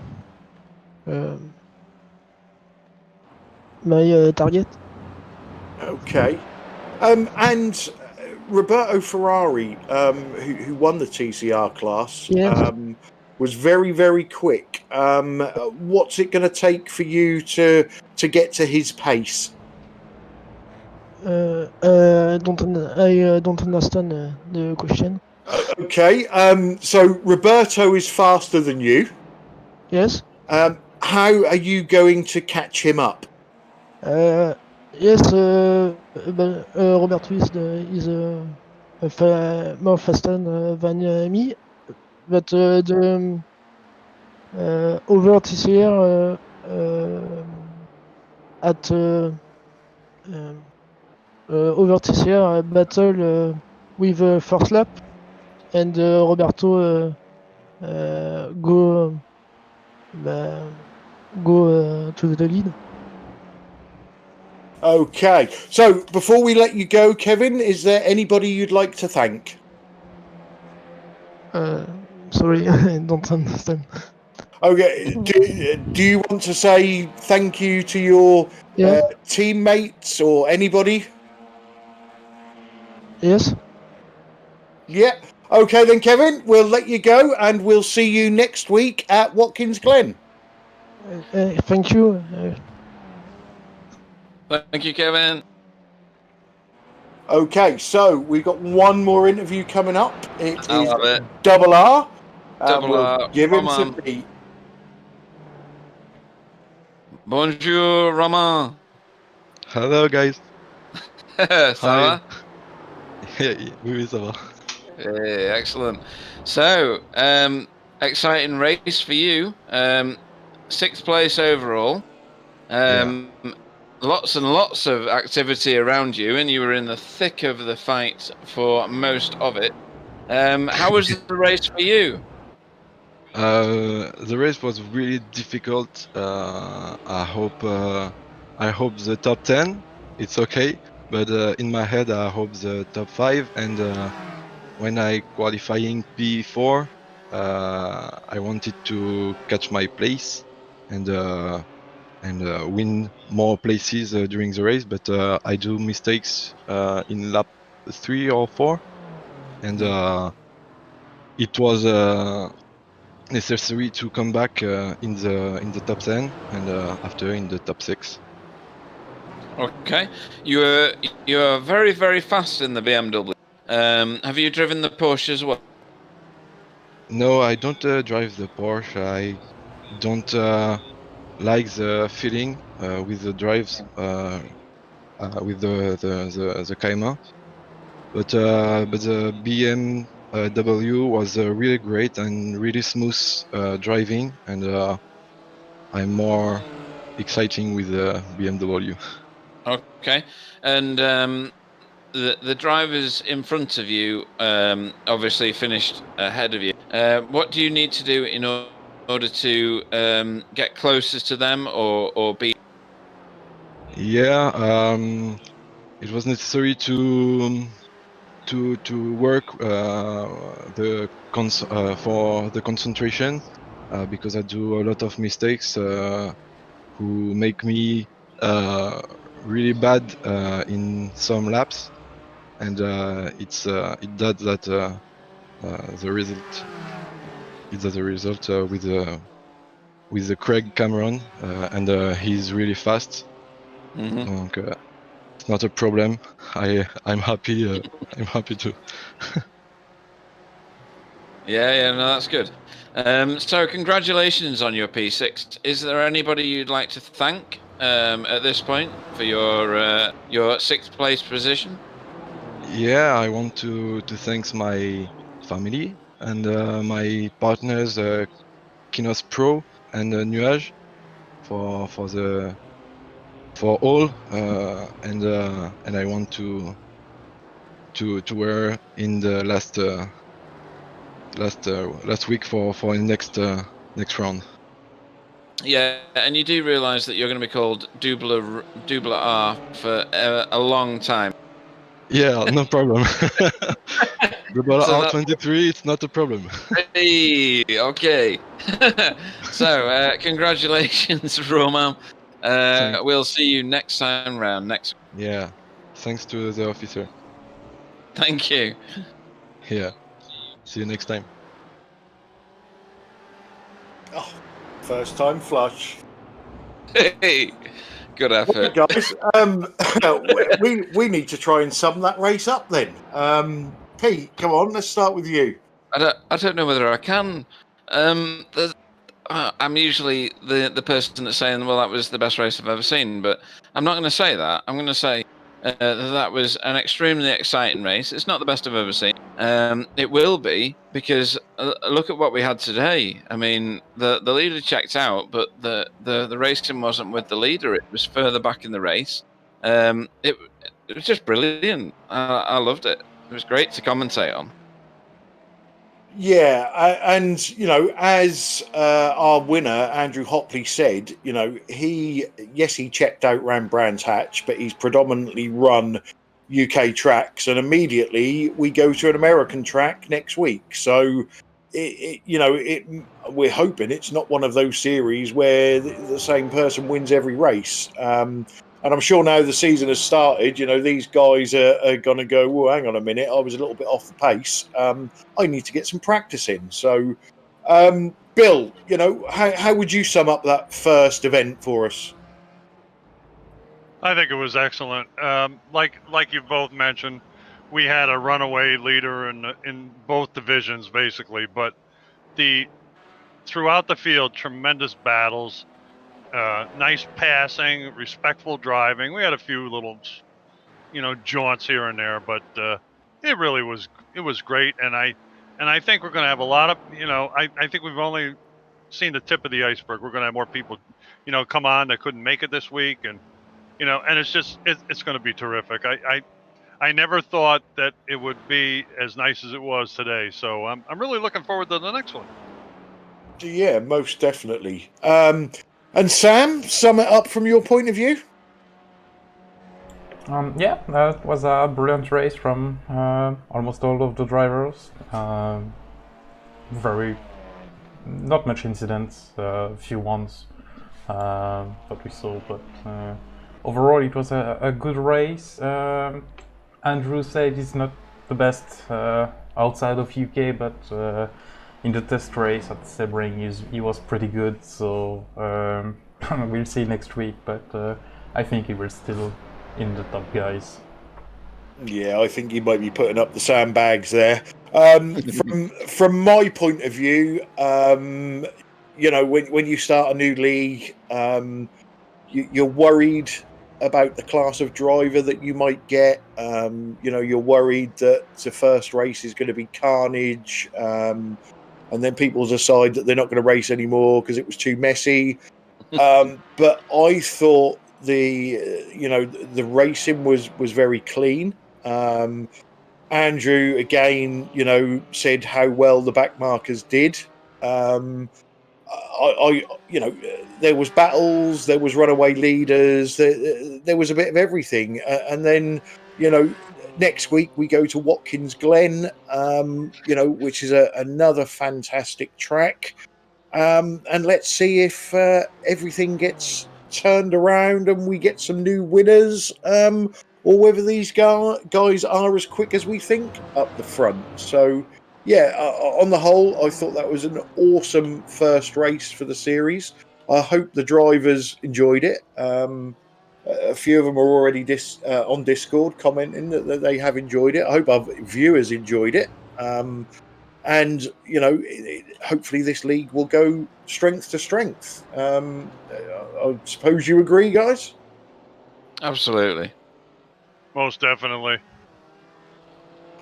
my target. Okay. And Roberto Ferrari, who won the TCR class, Yes. was very, very quick. What's it going to take for you to get to his pace? I don't understand the question. Okay. So Roberto is faster than you. Yes. how are you going to catch him up? Yes, Roberto is more faster than me, but the over TCR at over TCR battle with first lap, and Roberto go to the lead. Okay, so before we let you go, Kevin, is there anybody you'd like to thank? Sorry, I don't understand. Okay, do you want to say thank you to your Yeah. teammates or anybody? Yes. Yeah. Okay, then, Kevin, we'll let you go, and we'll see you next week at Watkins Glen. Thank you. Thank you, Kevin. Okay, so we've got one more interview coming up. It I is love it. Double R. Double we'll R, give him Roman. some meat. Bonjour, Romain. Hello guys. Ça va? Oui, ça va. Yeah, excellent. So, exciting race for you. 6th place overall. Lots and lots of activity around you, and you were in the thick of the fight for most of it. How was the race for you? The race was really difficult. I hope the top 10. It's okay, but in my head I hope the top 5. And when I qualifying P4, I wanted to catch my place and win more places during the race. But I do mistakes in lap 3 or 4, and it was necessary to come back in the top 10 and after in the top 6. Okay, you are very, very fast in the BMW. Have you driven the Porsche as well? No, I don't drive the Porsche. I don't like the feeling with the drives with the Cayman. But the BMW was really great and really smooth driving, and I'm more exciting with the BMW. Okay, and the drivers in front of you obviously finished ahead of you. What do you need to do in order to get closer to them or be? Yeah, it was necessary to work for the concentration because I do a lot of mistakes who make me really bad in some laps, and it does that the result. It's the result with the Craig Cameron, and he's really fast. Mm-hmm. Donc, it's not a problem. I'm happy. I'm happy to. Yeah, no, that's good. So congratulations on your P6. Is there anybody you'd like to thank at this point for your 6th place position? Yeah, I want to thank my family and my partners, Kinos Pro and Nuage, for all, and I want to wear in the last week for next round. Yeah, and you do realise that you're going to be called Double R for a long time. Yeah, no problem. Double So R23, it's not a problem. Hey, okay. So, congratulations, Roman. We'll see you next time round. Yeah, thanks to the officer. Thank you. Yeah, see you next time. Oh, first time flush. Hey, good effort, Right, guys. We need to try and sum that race up then. Pete, come on, let's start with you. I don't know whether I can. I'm usually the person that's saying, well, that was the best race I've ever seen, but I'm not going to say that. I'm going to say that was an extremely exciting race. It's not the best I've ever seen. It will be, because look at what we had today. I mean, the leader checked out, but the racing wasn't with the leader. It was further back in the race. It was just brilliant. I loved it. It was great to commentate on. Yeah, and you know, as our winner Andrew Hopley said, you know, he checked out round Brands Hatch, but he's predominantly run UK tracks, and immediately we go to an American track next week. So, we're hoping it's not one of those series where the same person wins every race. And I'm sure now the season has started, you know, these guys are going to go, well, hang on a minute, I was a little bit off the pace. I need to get some practice in. So, Bill, you know, how would you sum up that first event for us? I think it was excellent. Like you both mentioned, we had a runaway leader in both divisions, basically. But throughout the field, tremendous battles. Nice passing, respectful driving. We had a few little, jaunts here and there, but it was great. And I think we're going to have a lot of, I think we've only seen the tip of the iceberg. We're going to have more people, come on that couldn't make it this week, and and it's going to be terrific. I never thought that it would be as nice as it was today. So I'm really looking forward to the next one. Yeah, most definitely. And Sam, sum it up from your point of view. Yeah, that was a brilliant race from almost all of the drivers. Not much incidents, a few ones that we saw, but overall it was a good race. Andrew said it's not the best outside of UK, but in the test race at Sebring he was pretty good, so we'll see next week, but I think he will still in the top guys. Yeah, I think he might be putting up the sandbags there. From my point of view, you know, when you start a new league, you're worried about the class of driver that you might get. You know, you're worried that the first race is going to be carnage, and then people decide that they're not going to race anymore because it was too messy. But I thought the racing was very clean. Andrew again, said how well the back markers did. There was battles, there was runaway leaders, there was a bit of everything, and then next week we go to Watkins Glen, which is another fantastic track, and let's see if everything gets turned around and we get some new winners, or whether these guys are as quick as we think up the front. So yeah, on the whole, I thought that was an awesome first race for the series. I hope the drivers enjoyed it. A few of them are already on Discord commenting that they have enjoyed it. I hope our viewers enjoyed it. And, hopefully this league will go strength to strength. I suppose you agree, guys? Absolutely. Most definitely.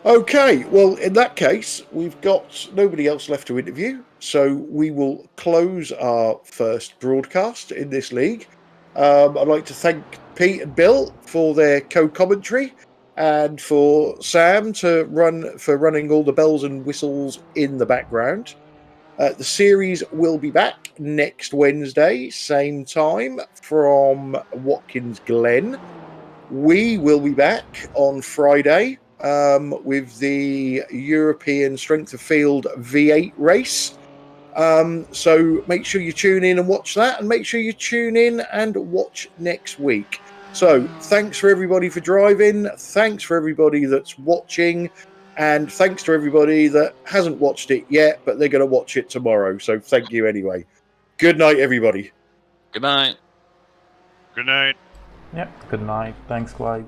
Okay, well, in that case, we've got nobody else left to interview, so we will close our first broadcast in this league. I'd like to thank Pete and Bill for their co-commentary, and for Sam for running all the bells and whistles in the background. The series will be back next Wednesday, same time, from Watkins Glen. We will be back on Friday with the European Strength of Field V8 race. So make sure you tune in and watch that, and make sure you tune in and watch next week. So thanks for everybody for driving, thanks for everybody that's watching, and thanks to everybody that hasn't watched it yet, but they're going to watch it tomorrow. So thank you anyway. Good night, everybody. Good night. Good night. Yeah, good night. Thanks, Clyde.